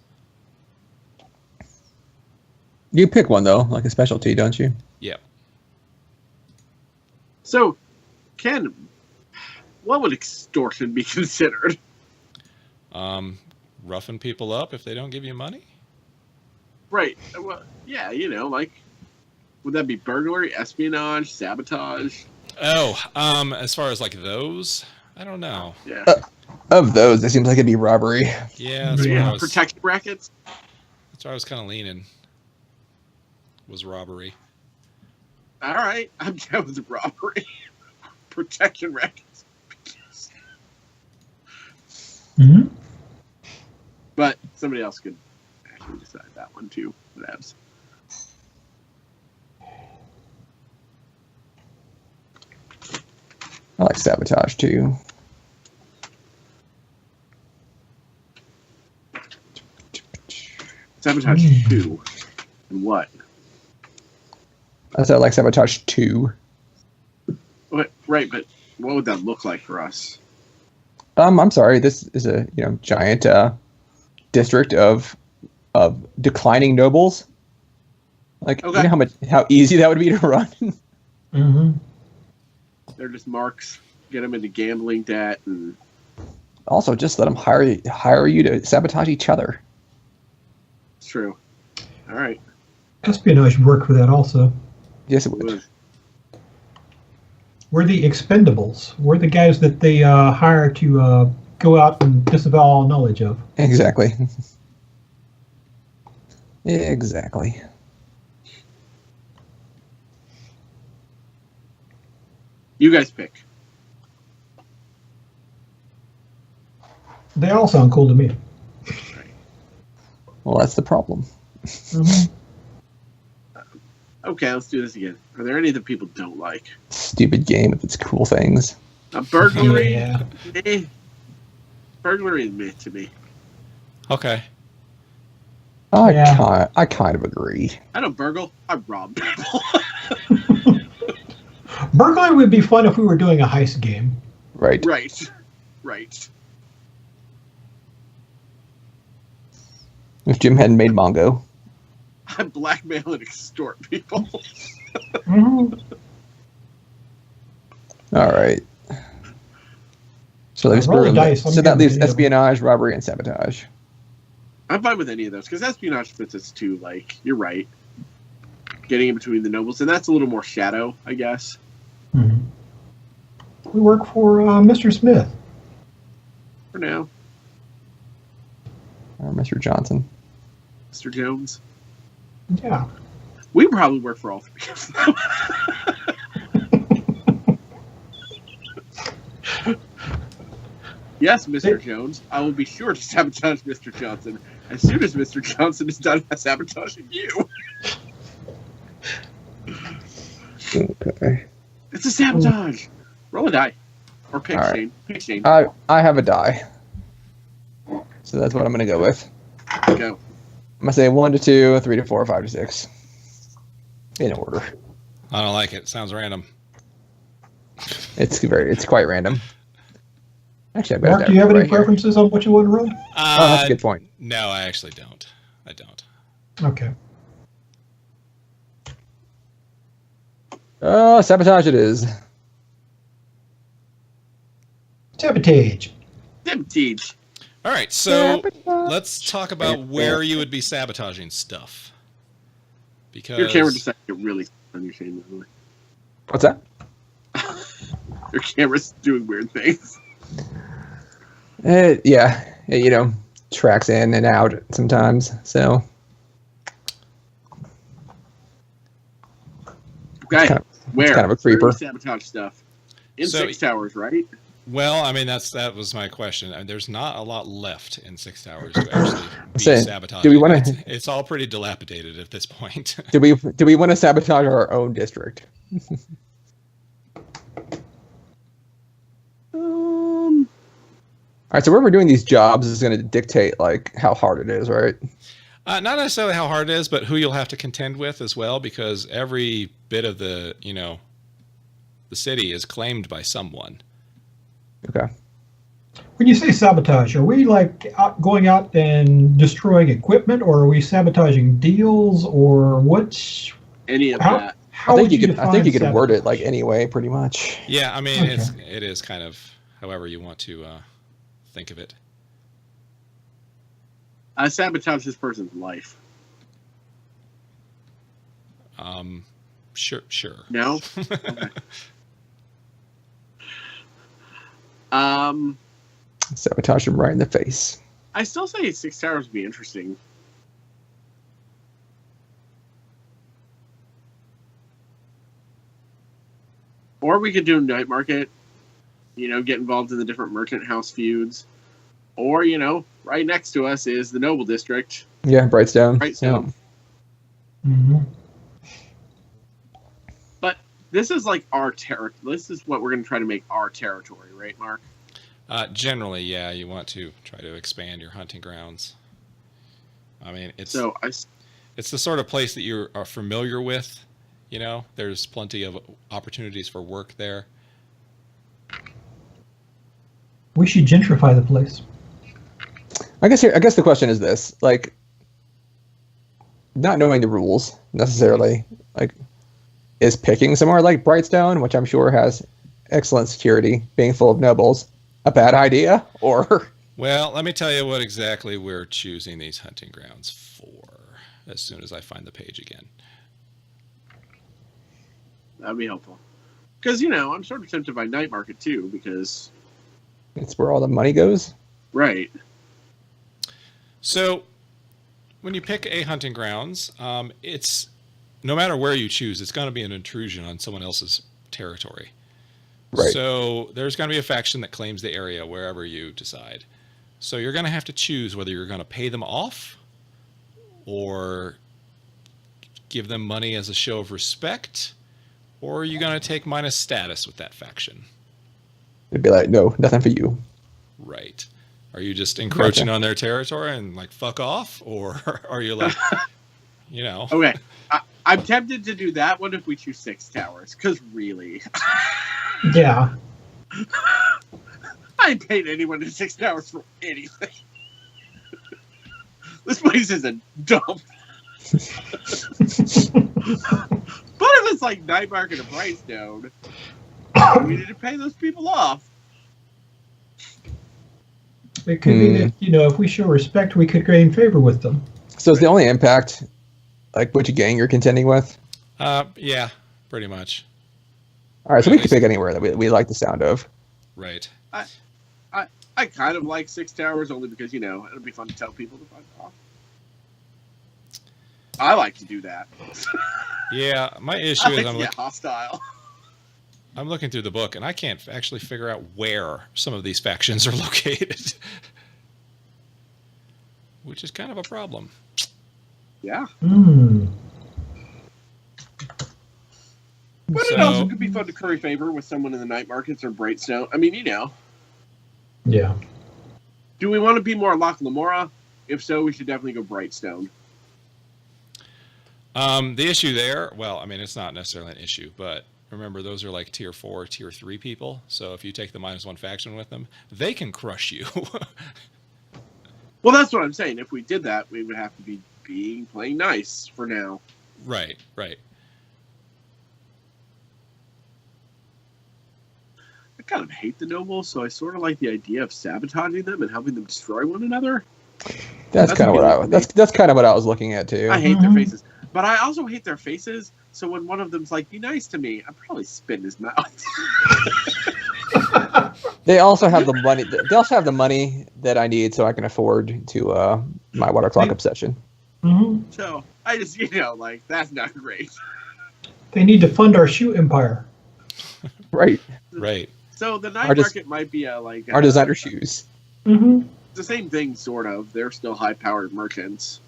You pick one, though, like a specialty, don't you? Yeah. So, Ken, what would extortion be considered? Roughing people up if they don't give you money? Right. Well, yeah, like, would that be burglary, espionage, sabotage? Oh, as far as like those, I don't know. Yeah. Of those, it seems like it'd be robbery. Yeah, that's where I was, Protection rackets? that's where I was kind of leaning. Was robbery. All right. I'm down with robbery. Protection rackets. Mm-hmm. But somebody else could actually decide that one too. Whatevs. I like sabotage, too. Sabotage 2. And what? I said I like sabotage 2. What? Right, but What would that look like for us? I'm sorry. This is a giant district of declining nobles. Like, Okay. you know how easy that would be to run. Mm-hmm. They're just marks. Get them into gambling debt, and Also, just let them hire you to sabotage each other. it's true. All right. Espionage would work for that also. Yes, it would. We're the expendables. We're the guys that they hire to go out and disavow all knowledge of. Exactly. Exactly. You guys pick. They all sound cool to me. Well, that's the problem. Mm-hmm. Okay, let's do this again. Are there any that people don't like? Stupid game with its cool things. Burglary. Yeah. Eh. Burglary is meh to me. Okay. I kind of agree. I don't burgle. I rob people. Burglary would be fun if we were doing a heist game. Right. Right. If Jim hadn't made Mongo. I blackmail and extort people. Mm-hmm. All right. So that Roll the dice. that leaves espionage, robbery, and sabotage. I'm fine with any of those because espionage fits us too. Like, you're right. Getting in between the nobles, and that's a little more shadow, I guess. Mm-hmm. We work for Mr. Smith. For now, Or Mr. Johnson. Mr. Jones. Yeah. We probably work for all three of them. Yes, Mr. Jones. I will be sure to sabotage Mr. Johnson as soon as Mr. Johnson is done sabotaging you. Okay. It's a sabotage. Roll a die. Or pick, All right. Shane. Pick, Shane. I have a die. So that's what I'm going to go with. Go. I'm going to say 1 to 2, 3 to 4, 5 to 6. In order. I don't like it. Sounds random. It's quite random. Actually, I've got Mark, that do you have any right here. preferences on what you want to run? Oh, that's a good point. No, I actually don't. I don't. Okay. Sabotage it is. Sabotage. Sabotage. All right, so let's talk about where you would be sabotaging stuff. Because Your camera decided to get really on your Shane. By the way. What's that? Your camera's doing weird things. Yeah, tracks in and out sometimes. So Okay. Where? kind of a creeper. Where do you sabotage stuff. In So- 6 towers, right? well, I mean that was my question. There's not a lot left in 6 Towers to actually be saying, sabotaging. do we wanna- It's all pretty dilapidated at this point. do we want to sabotage our own district? All right, so where we're doing these jobs is going to dictate like how hard it is, right? Not necessarily how hard it is, but who you'll have to contend with as well, because every bit of the city is claimed by someone. Okay. When you say sabotage, are we like going out and destroying equipment, or are we sabotaging deals, or what's Any of how? that. How I would think you could define word it sabotage? like anyway, pretty much. Yeah, I mean Okay. it is kind of however you want to think of it. I sabotage this person's life. Sure. No? Okay. Sabotage him right in the face. I still say 6 towers would be interesting. Or we could do night market, get involved in the different merchant house feuds. Or, right next to us is the noble district. Yeah, Brightstone. Brightstone. Mhm. But this is like our territory. This is what we're going to try to make our territory, right, Mark? Generally, yeah, you want to try to expand your hunting grounds. I mean, it's the sort of place that you are familiar with. There's plenty of opportunities for work there. We should gentrify the place. I guess the question is this: like, not knowing the rules necessarily, like, is picking somewhere like Brightstone, which I'm sure has excellent security, being full of nobles, a bad idea? Or Well, let me tell you what exactly we're choosing these hunting grounds for as soon as I find the page again. That'd be helpful. Because, I'm sort of tempted by Night Market, too, because... it's where all the money goes? Right. So, when you pick a hunting grounds, it's no matter where you choose, it's going to be an intrusion on someone else's territory. Right. So, there's going to be a faction that claims the area wherever you decide. So, you're going to have to choose whether you're going to pay them off or give them money as a show of respect, or are you going to take minus status with that faction? It'd be like, no, nothing for you. Right. Are you just encroaching on their territory and like fuck off? Or are you like, Okay. I'm tempted to do that one if we choose 6 towers, because really... Yeah. I ain't paid anyone in 6 towers for anything. This place is a dump. But if it's like Night Market or Brightstone, we need to pay those people off. It could be that, if we show respect, we could gain favor with them. So is the only impact like which gang you're contending with? Yeah, pretty much. All right, so we could pick anywhere that we like the sound of. Right. I kind of like 6 towers only because, it'll be fun to tell people to fuck off. I like to do that. Yeah, my issue is hostile. I'm looking through the book and I can't actually figure out where some of these factions are located, which is kind of a problem. Yeah. Hmm. But it also could be fun to curry favor with someone in the Night Markets or Brightstone. I mean, Yeah. Do we want to be more Loch Lamora? If so, we should definitely go Brightstone. The issue there, well, I mean, it's not necessarily an issue, but remember, those are like tier 4, tier 3 people. So if you take the -1 faction with them, they can crush you. Well, that's what I'm saying. If we did that, we would have to be playing nice for now. Right, right. I kind of hate the nobles, so I sort of like the idea of sabotaging them and helping them destroy one another. That's kind of what I was looking at too. I hate their faces, but I also hate their faces. So when one of them's like, "Be nice to me," I'd probably spit in his mouth. They also have the money. They also have the money that I need, so I can afford to my water clock obsession. Mm-hmm. So I just, that's not great. They need to fund our shoe empire. Right. Right. So the Night Market might be our designer shoes. Mm-hmm. The same thing, sort of. They're still high-powered merchants.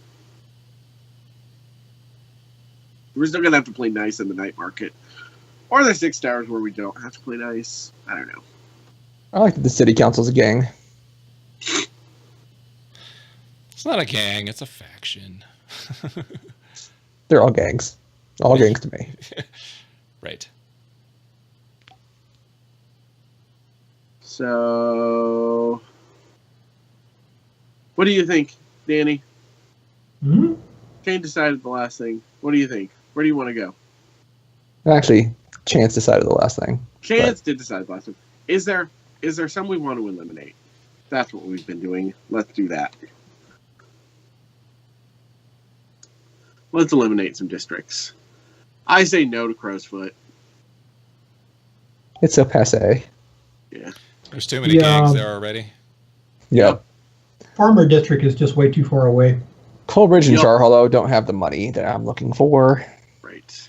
We're still gonna have to play nice in the Night Market, or the 6 towers where we don't have to play nice. I don't know. I like that the city council's a gang. It's not a gang, it's a faction. They're all gangs. All gangs to me. Right. So, what do you think, Danny? Mm-hmm. Kane decided the last thing. What do you think? Where do you want to go? Actually, Chance decided the last thing. Chance did decide the last thing. Is there some we want to eliminate? That's what we've been doing. Let's do that. Let's eliminate some districts. I say no to Crow's Foot. It's so passe. Yeah. There's too many gangs there already. Yep. Farmer district is just way too far away. Coleridge and Char Hollow don't have the money that I'm looking for. Right.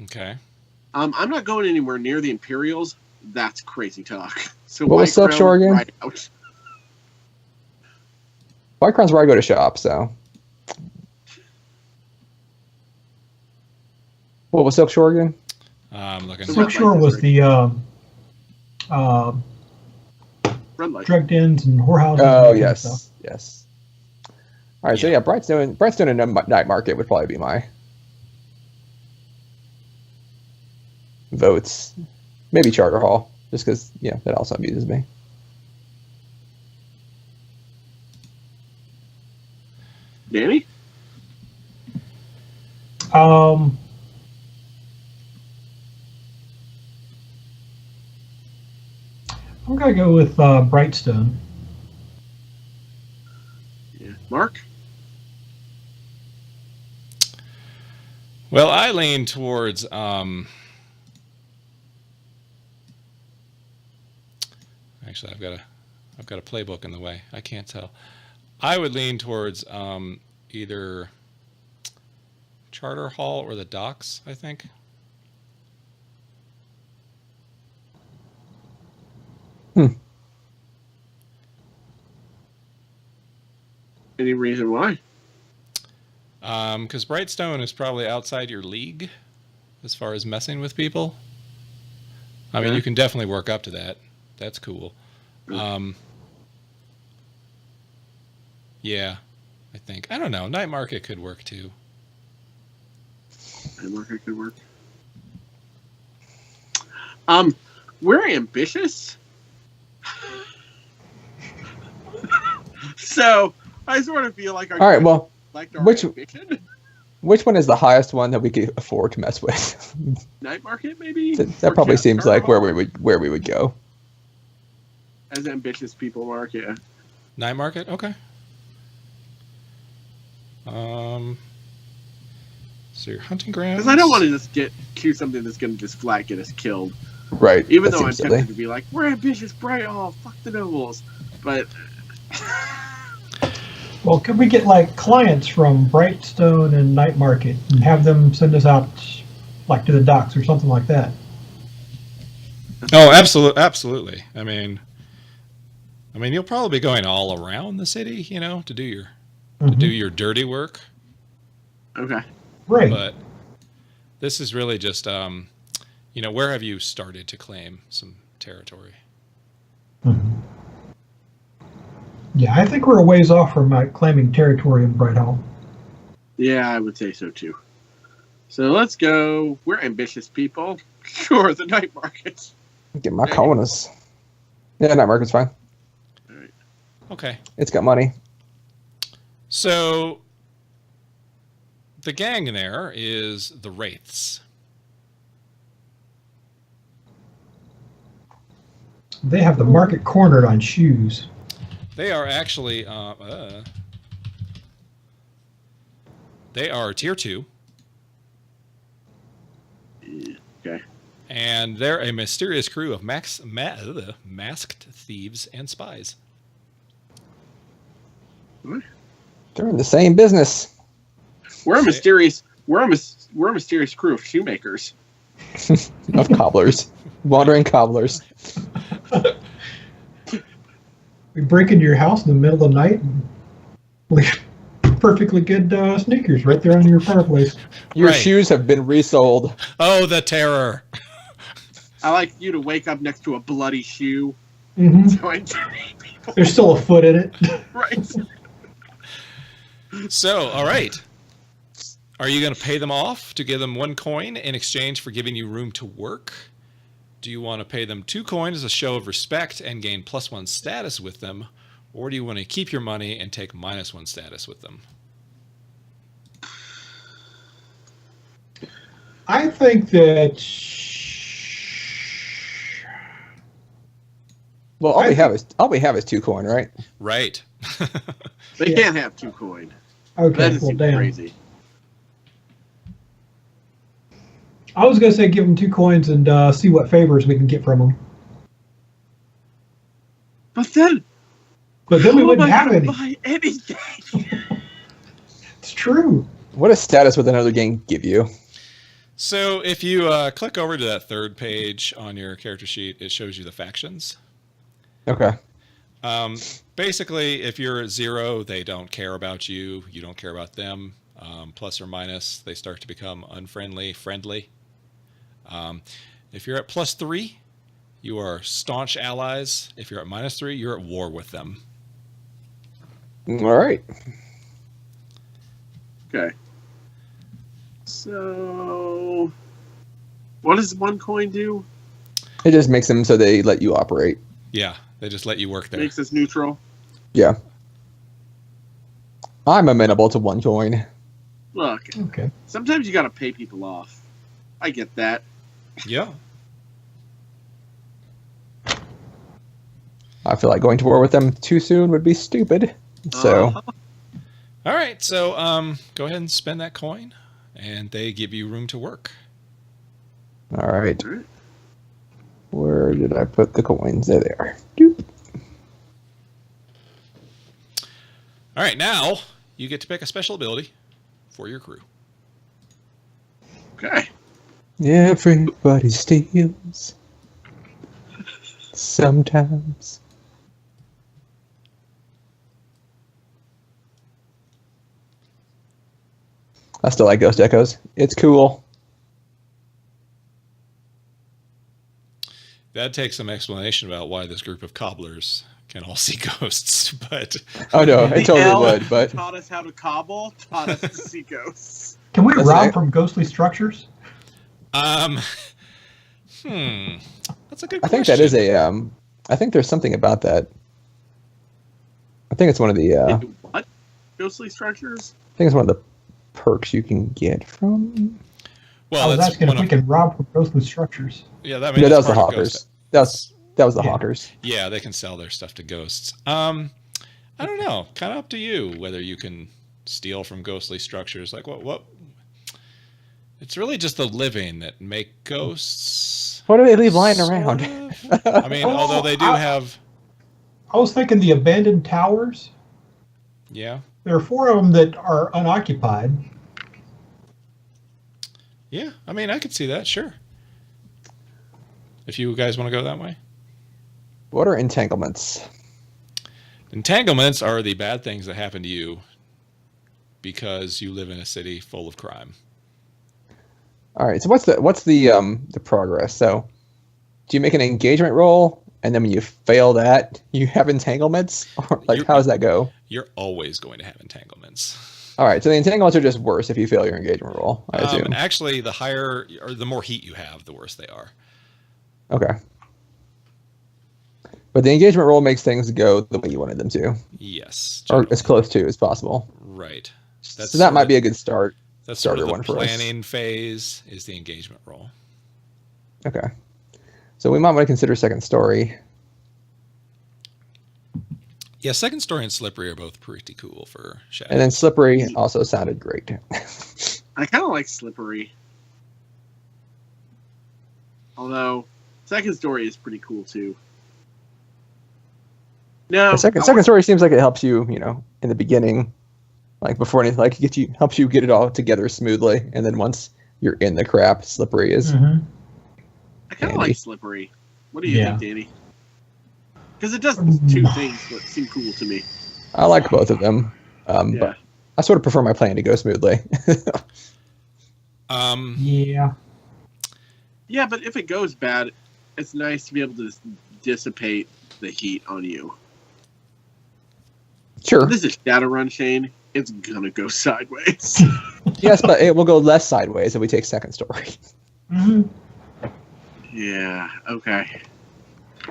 Okay. I'm not going anywhere near the Imperials. That's crazy talk. So what was Silk Shore again? Right out. White Crown's where I go to shop, so. What was Silk Shore again? Looking. Silk Shore was the Red light. drug dens and whorehouses. Oh, and yes. stuff. Yes. All right, so yeah, Brightstone and Night Market would probably be my votes. Maybe Charter Hall. just because that also amuses me. Danny? I'm gonna go with Brightstone. Yeah. Mark? Well, I lean towards actually I've got a playbook in the way. I can't tell. I would lean towards either Charter Hall or the Docks, I think. Any reason why? Because Brightstone is probably outside your league as far as messing with people. I mean, you can definitely work up to that. That's cool. Yeah, I think. I don't know. Night Market could work too. Night Market could work. We're ambitious. So I sort of feel like All right, well, which ambition. which one is the highest one that we could afford to mess with? Night Market, maybe. That probably seems like where we would go. As ambitious people, Mark. Yeah. Night Market, okay. So your hunting grounds. Because I don't want to just choose something that's going to just flat get us killed. Right. Even though I'm tempted to be like, we're ambitious, bright. Oh, fuck the nobles. But. Well, could we get like clients from Brightstone and Night Market and have them send us out, like to the docks or something like that? Oh, absolutely. I mean, you'll probably be going all around the city, to do your dirty work. Okay. Right. But this is really just, where have you started to claim some territory? Mm-hmm. Yeah, I think we're a ways off from claiming territory in Brighthall. Yeah, I would say so too. So let's go. We're ambitious people. Sure, the Night Market. Get my colonists. Yeah, Night Market's fine. All right. Okay. It's got money. So the gang there is the Wraiths. They have the market cornered on shoes. They are actually they are tier 2. Okay. And they're a mysterious crew of masked thieves and spies. What? They're in the same business. We're a mysterious crew of shoemakers. Of cobblers. Wandering cobblers. We break into your house in the middle of the night and leave perfectly good sneakers right there on your fireplace. Your shoes have been resold. Oh, the terror. I like you to wake up next to a bloody shoe. Mm-hmm. There's still a foot in it. Right. So, all right. Are you going to pay them off to give them 1 coin in exchange for giving you room to work? Do you want to pay them 2 coins as a show of respect and gain +1 status with them? Or do you want to keep your money and take -1 status with them? I think that... Well, all we have is 2 coin, right? Right. They can't have 2 coin. Okay, That is well, damn. crazy. I was going to say give them 2 coins and see what favors we can get from them. But then we wouldn't have any. Buy anything. It's true. What does status with another gang give you? So if you click over to that 3rd page on your character sheet, it shows you the factions. Okay. Basically, if you're at 0, they don't care about you. You don't care about them. Plus or minus, they start to become unfriendly, friendly. If you're at +3, you are staunch allies. If you're at -3, you're at war with them. All right. Okay. So, what does 1 coin do? It just makes them so they let you operate. Yeah, they just let you work there. Makes us neutral. Yeah. I'm amenable to 1 coin. Look, Okay. sometimes you gotta pay people off. I get that. Yeah. I feel like going to war with them too soon would be stupid. So, All right, so go ahead and spend that coin, and they give you room to work. all right. Alright. Where did I put the coins? There they are. Doop. All right, now you get to pick a special ability for your crew. Okay. Everybody steals. Sometimes. I still like Ghost Echoes. It's cool. That takes some explanation about why this group of cobblers can all see ghosts, but Oh no, I The totally elf would, who but taught us how to cobble, taught us to see ghosts. Can we That's rob right. from ghostly structures? that's a good question. I think that is a I think there's something about that. I think it's one of the What? Ghostly structures? I think it's one of the perks you can get from. Well, I was that's asking one if we of, can rob from ghostly structures. yeah, that, I No, mean, that was that's the part of hawkers. Ghost- That was the Yeah. hawkers. Yeah, they can sell their stuff to ghosts. I don't know. Kind of up to you whether you can steal from ghostly structures. Like what? It's really just the living that make ghosts. What do they leave lying sort around? of. I mean, Oh, although they do I- have, I was thinking the abandoned towers. yeah, There are 4 of them that are unoccupied. yeah. I mean, I could see that. Sure. If you guys want to go that way. What are entanglements? Entanglements are the bad things that happen to you because you live in a city full of crime. All right. So what's the progress? So do you make an engagement roll, and then when you fail that, you have entanglements? Or like, how does that go? You're always going to have entanglements. All right. So the entanglements are just worse if you fail your engagement roll, I assume. Actually, the higher or the more heat you have, the worse they are. Okay. But the engagement roll makes things go the way you wanted them to, Yes. or generally. as close to as possible. Right. So that might be a good start. That's sort of starter the one for us. planning phase is the engagement role. Okay. So we might want to consider second story. Yeah, second story and slippery are both pretty cool for shadow. And then slippery also sounded great. I kind of like slippery. Although, second story is pretty cool too. No, The second story seems like it helps you, in the beginning, like before anything, like helps you get it all together smoothly, and then once you're in the crap, slippery is. Mm-hmm. I kind of Andy. like slippery. What do you Yeah. think, Danny? Because it does 2 things that seem cool to me. I like both of them, Yeah. but I sort of prefer my plan to go smoothly. Yeah. Yeah, but if it goes bad, it's nice to be able to dissipate the heat on you. Sure. This is Shadowrun, Shane. It's gonna go sideways. Yes, but it will go less sideways if we take second story. Mm-hmm. Yeah. Okay.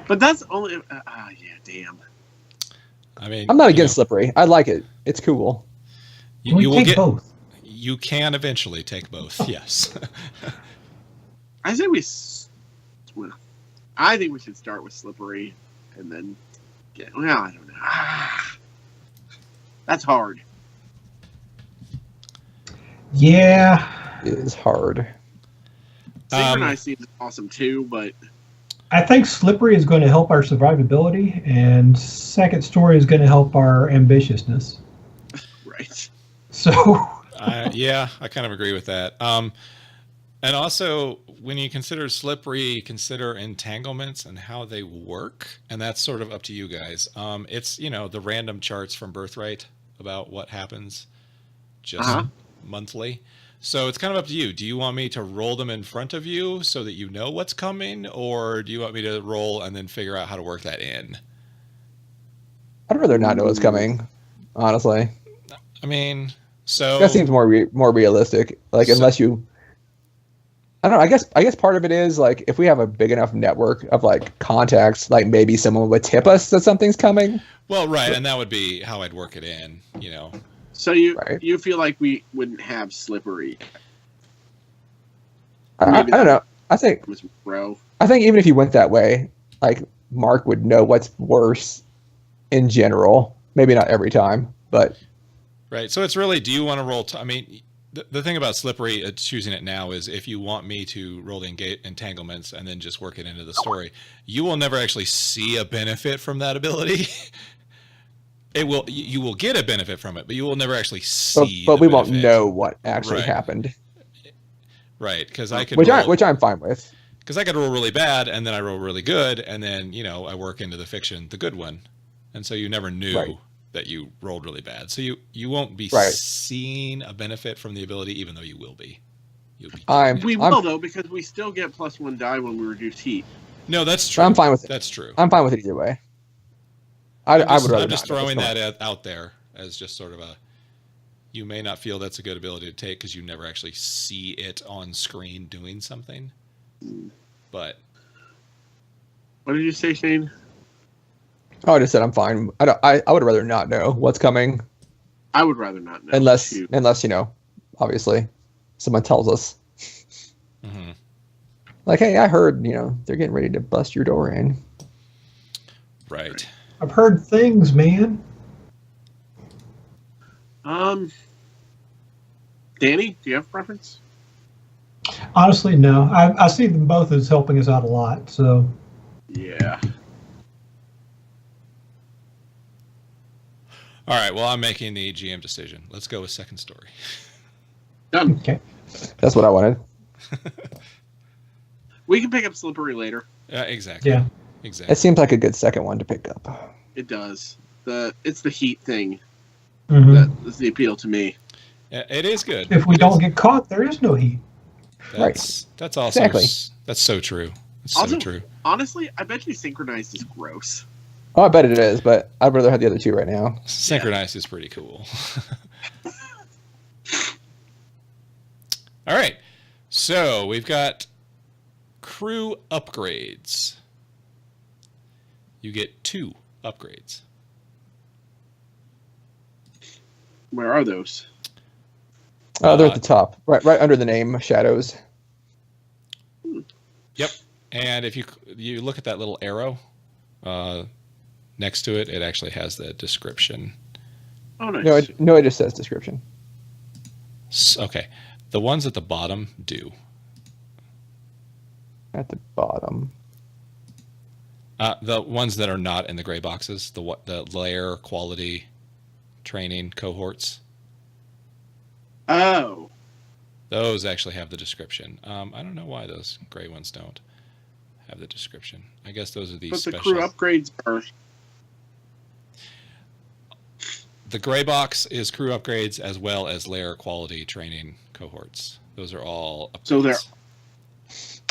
But that's only. Yeah. Damn. I mean, I'm not you against know, slippery. I like it. It's cool. You, we you will take get. both. You can eventually take both. Yes. I say we. Well, I think we should start with slippery, and then. Well, I don't know. That's hard. Yeah. It is hard. Synchronize seems awesome too, but I think slippery is going to help our survivability, and second story is going to help our ambitiousness. right. So. Yeah, I kind of agree with that. And also, when you consider slippery, consider entanglements and how they work, and that's sort of up to you guys. It's the random charts from Birthright about what happens just monthly. So it's kind of up to you. Do you want me to roll them in front of you so that you know what's coming, or do you want me to roll and then figure out how to work that in? I'd rather not know what's coming, honestly. I mean, so That seems more realistic. Like, So- unless you I don't know. I guess part of it is like if we have a big enough network of like contacts, like maybe someone would tip us that something's coming. Well, right, and that would be how I'd work it in, you know. So you Right. you feel like we wouldn't have slippery, I Maybe don't that- know. Miss Bro? I think even if you went that way, like Mark would know what's worse in general. Maybe not every time, but Right. So it's really, do you want to roll? I mean, the thing about slippery, choosing it now is if you want me to roll the entanglements and then just work it into the story, you will never actually see a benefit from that ability. You will get a benefit from it, but you will never actually see. but the we won't benefit. know what actually Right. happened, Right? Because I could which I'm fine with. because I could roll really bad and then I roll really good and then I work into the fiction the good one, and so you never knew Right. that you rolled really bad. So you won't be Right. seeing a benefit from the ability, even though you will be. You'll be. We will though, because we still get +1 die when we reduce heat. No, that's true. I'm fine with it. That's true. I'm fine with it either way. I would rather. I'm just not know throwing what's going that out there as just sort of a. You may not feel that's a good ability to take because you never actually see it on screen doing something. But What did you say, Shane? Oh, I just said I'm fine. I would rather not know what's coming I would rather not know. unless Shoot. obviously someone tells us mhm. like, hey, I heard they're getting ready to bust your door in. Right. I've heard things, man. Danny, do you have a preference? Honestly, no. I see them both as helping us out a lot. So Yeah. All right. Well, I'm making the GM decision. Let's go with second story. Done. okay. That's what I wanted. We can pick up slippery later. Exactly. Yeah. Exactly. It seems like a good second one to pick up. It does. It's the heat thing Mhm. that is the appeal to me. It is good. If we It don't is- get caught, there is no heat. that's also Exactly. That's so true. It's so Also- true. Honestly, I bet you synchronized is gross. Oh, I bet it is, but I'd rather have the other two right now. Synchronized is pretty cool. All right. So we've got crew upgrades. You get 2 upgrades. Where are those? They're at the top, right under the name Shadows. Yep. And if you look at that little arrow next to it, it actually has the description. Oh, nice. No, it just says description. Okay. The ones at the bottom do. At the bottom. The ones that are not in the gray boxes, the lair, quality, training, cohorts, Oh. those actually have the description. I don't know why those gray ones don't have the description. I guess those are the But the special. crew upgrades are. The gray box is crew upgrades as well as lair, quality, training, cohorts. Those are all upgrades. So they're-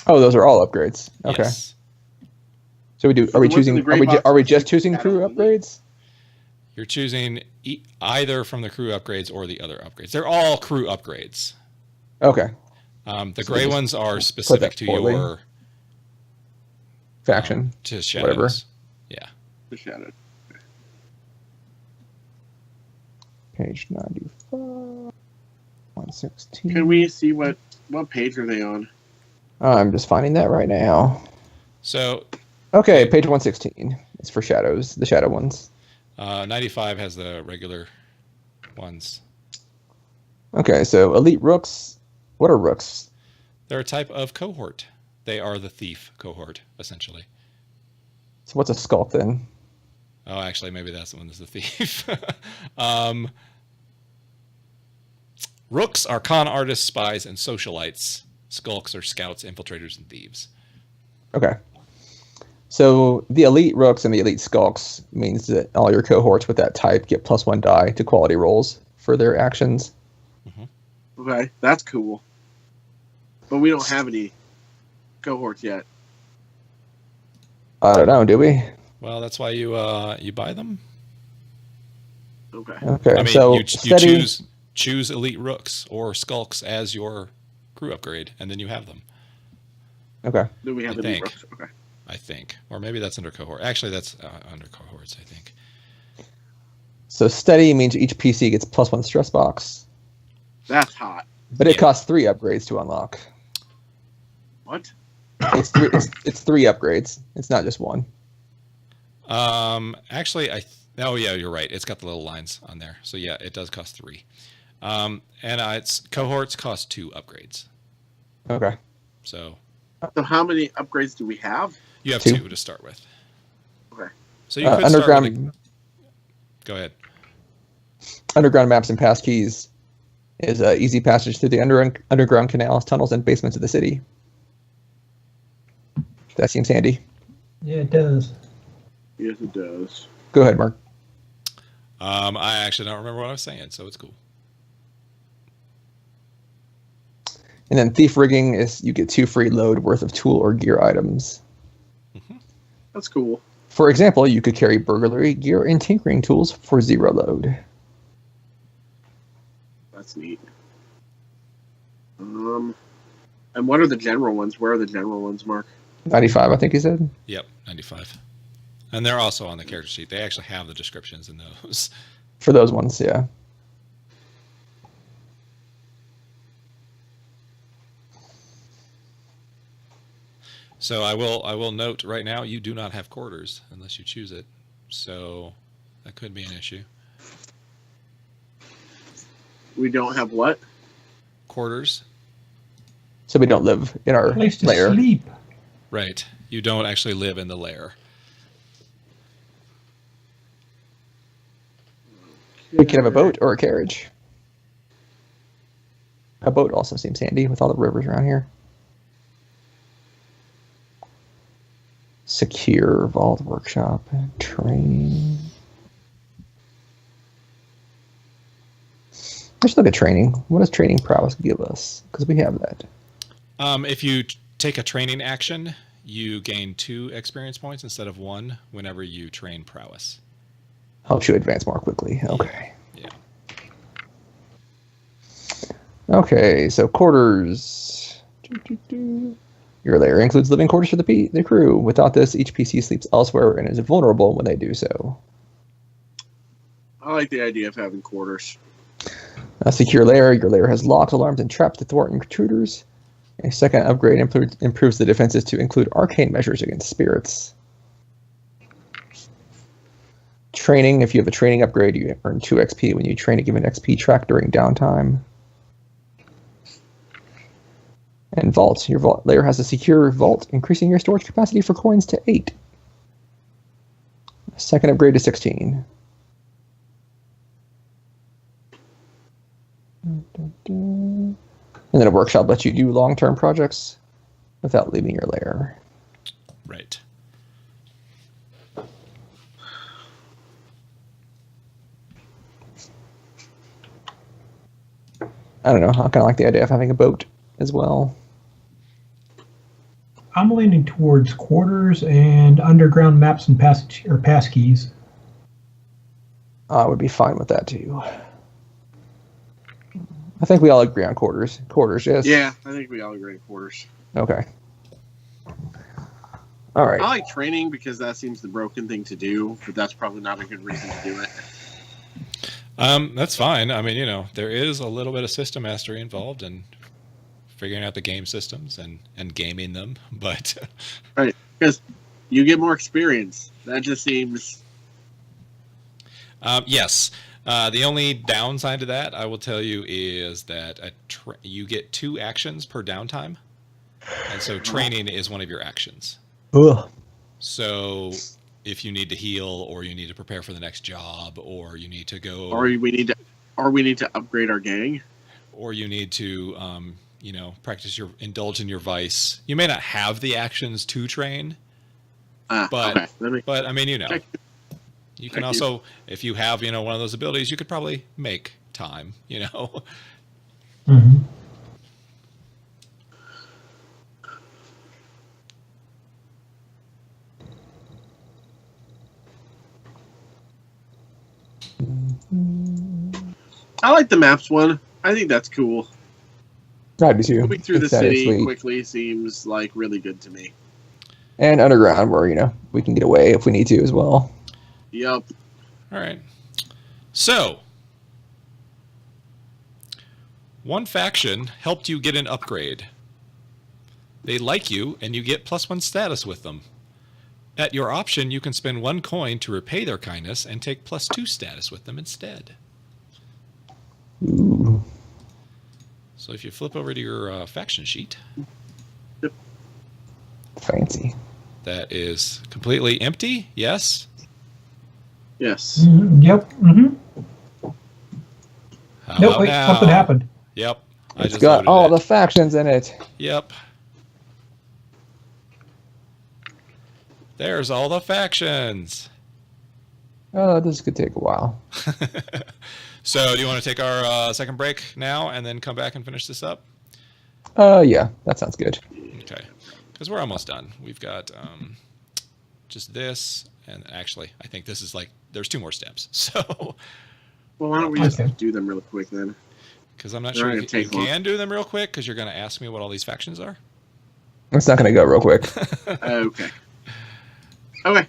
Oh, those are all upgrades. Okay. Yes. So So are we the ones in choosing? the gray Are box we are just just choosing add crew on. upgrades? You're choosing either from the crew upgrades or the other upgrades. They're all crew upgrades. Okay. The So gray just ones are that specific to poorly. your Faction. to shadows. Whatever. Yeah. The shadow. Page 95. 116. Can we see what page are they on? I'm just finding that right now. So Okay, page 116. It's for shadows, the shadow ones. 95 has the regular ones. Okay, so elite rooks. What are rooks? They're a type of cohort. They are the thief cohort, essentially. So what's a sculpt then? Oh, actually, maybe that's the one that's the thief. Rooks are con artists, spies, and socialites. Skulks are scouts, infiltrators, and thieves. Okay. So the elite rooks and the elite skulks means that all your cohorts with that type get +1 die to quality rolls for their actions. Okay, that's cool. But we don't have any cohorts yet. I don't know, do we? Well, that's why you buy them. Okay. Okay, I mean, so you steady, choose elite rooks or skulks as your crew upgrade, and then you have them. Okay. Do we have I any think. rooks? Okay. I think. Or maybe that's under cohort. Actually, that's under cohorts, I think. So steady means each PC gets +1 stress box, That's hot. but it Yeah. costs 3 upgrades to unlock. What? It's 3. It's 3 upgrades. It's not just 1. Actually, oh yeah, you're right. It's got the little lines on there. So yeah, it does cost 3. And it's cohorts cost 2 upgrades. Okay. So So how many upgrades do we have? you have 2 2 to start with. Okay. So you could start with underground Go ahead. underground maps and passkeys is easy passage through the underground canals, tunnels, and basements of the city. That seems handy. Yeah, it does. Yes, it does. Go ahead, Mark. I actually don't remember what I was saying, so it's cool. And then thief rigging is you get 2 free load worth of tool or gear items. That's cool. For example, you could carry burglary gear and tinkering tools for 0 load. That's neat. And what are the general ones? Where are the general ones, Mark? 95, I think he said. Yep, 95. And they're also on the character sheet. They actually have the descriptions in those. For those ones, yeah. So I will note right now you do not have quarters unless you choose it. So that could be an issue. We don't have what? Quarters. So we don't live in our Place to lair. sleep. Right. You don't actually live in the lair. We could have a boat or a carriage. A boat also seems handy with all the rivers around here. Secure vault workshop training. Let's look at training. What does training prowess give us? Because we have that. If you take a training action, you gain 2 experience points instead of 1 whenever you train prowess. Helps you advance more quickly. Okay. Yeah. Okay, so quarters. Your lair includes living quarters for the crew. Without this, each PC sleeps elsewhere and is vulnerable when they do so. I like the idea of having quarters. A secure lair. Your lair has locks, alarms, and traps to thwart intruders. A second upgrade improves the defenses to include arcane measures against spirits. Training. If you have a training upgrade, you earn 2 XP when you train a given XP track during downtime. And vault. Your vault layer has a secure vault, increasing your storage capacity for coins to 8. Second upgrade to 16. And then a workshop lets you do long-term projects without leaving your lair. Right. I don't know. I kind of like the idea of having a boat as well. I'm leaning towards quarters and underground maps and passkeys. I would be fine with that too. I think we all agree on quarters. Quarters, yes? Yeah, I think we all agree on quarters. Okay. All right. I like training because that seems the broken thing to do, but that's probably not a good reason to do it. That's fine. I mean, there is a little bit of system mastery involved in figuring out the game systems and gaming them, but Right, because you get more experience. That just seems... yes. The only downside to that, I will tell you, is that you get 2 actions per downtime, and so training is one of your actions. Ugh. So if you need to heal, or you need to prepare for the next job, or you need to go, Or we need to upgrade our gang. or you need to, indulge in your vice. You may not have the actions to train, but okay. but I mean, Check. you can Thank also, if you have, one of those abilities, you could probably make time, Mm-hmm. I like the maps one. I think that's cool. I do too. Moving through the Aesthetically. city quickly seems like really good to me. And underground, where we can get away if we need to as well. Yup. All right. So, one faction helped you get an upgrade. They like you, and you get +1 status with them. At your option, you can spend 1 coin to repay their kindness and take +2 status with them instead. Ooh. So if you flip over to your faction sheet, Fancy. that is completely empty. Yes. Yes. Yep. Mm-hmm. How Nope. about Wait. now? Something happened. Yep. I It's just got loaded all it. the factions in it. Yep. There's all the factions. Oh, this could take a while. So do you want to take our second break now and then come back and finish this up? Yeah, that sounds good. Okay. Because we're almost done. We've got just this, and actually, I think this is there's 2 more steps. So, Well, why don't we just Okay. do them real quick then? because I'm not They're sure not you gonna take long. can do them real quick, because you're going to ask me what all these factions are. It's not going to go real quick. Okay. Okay.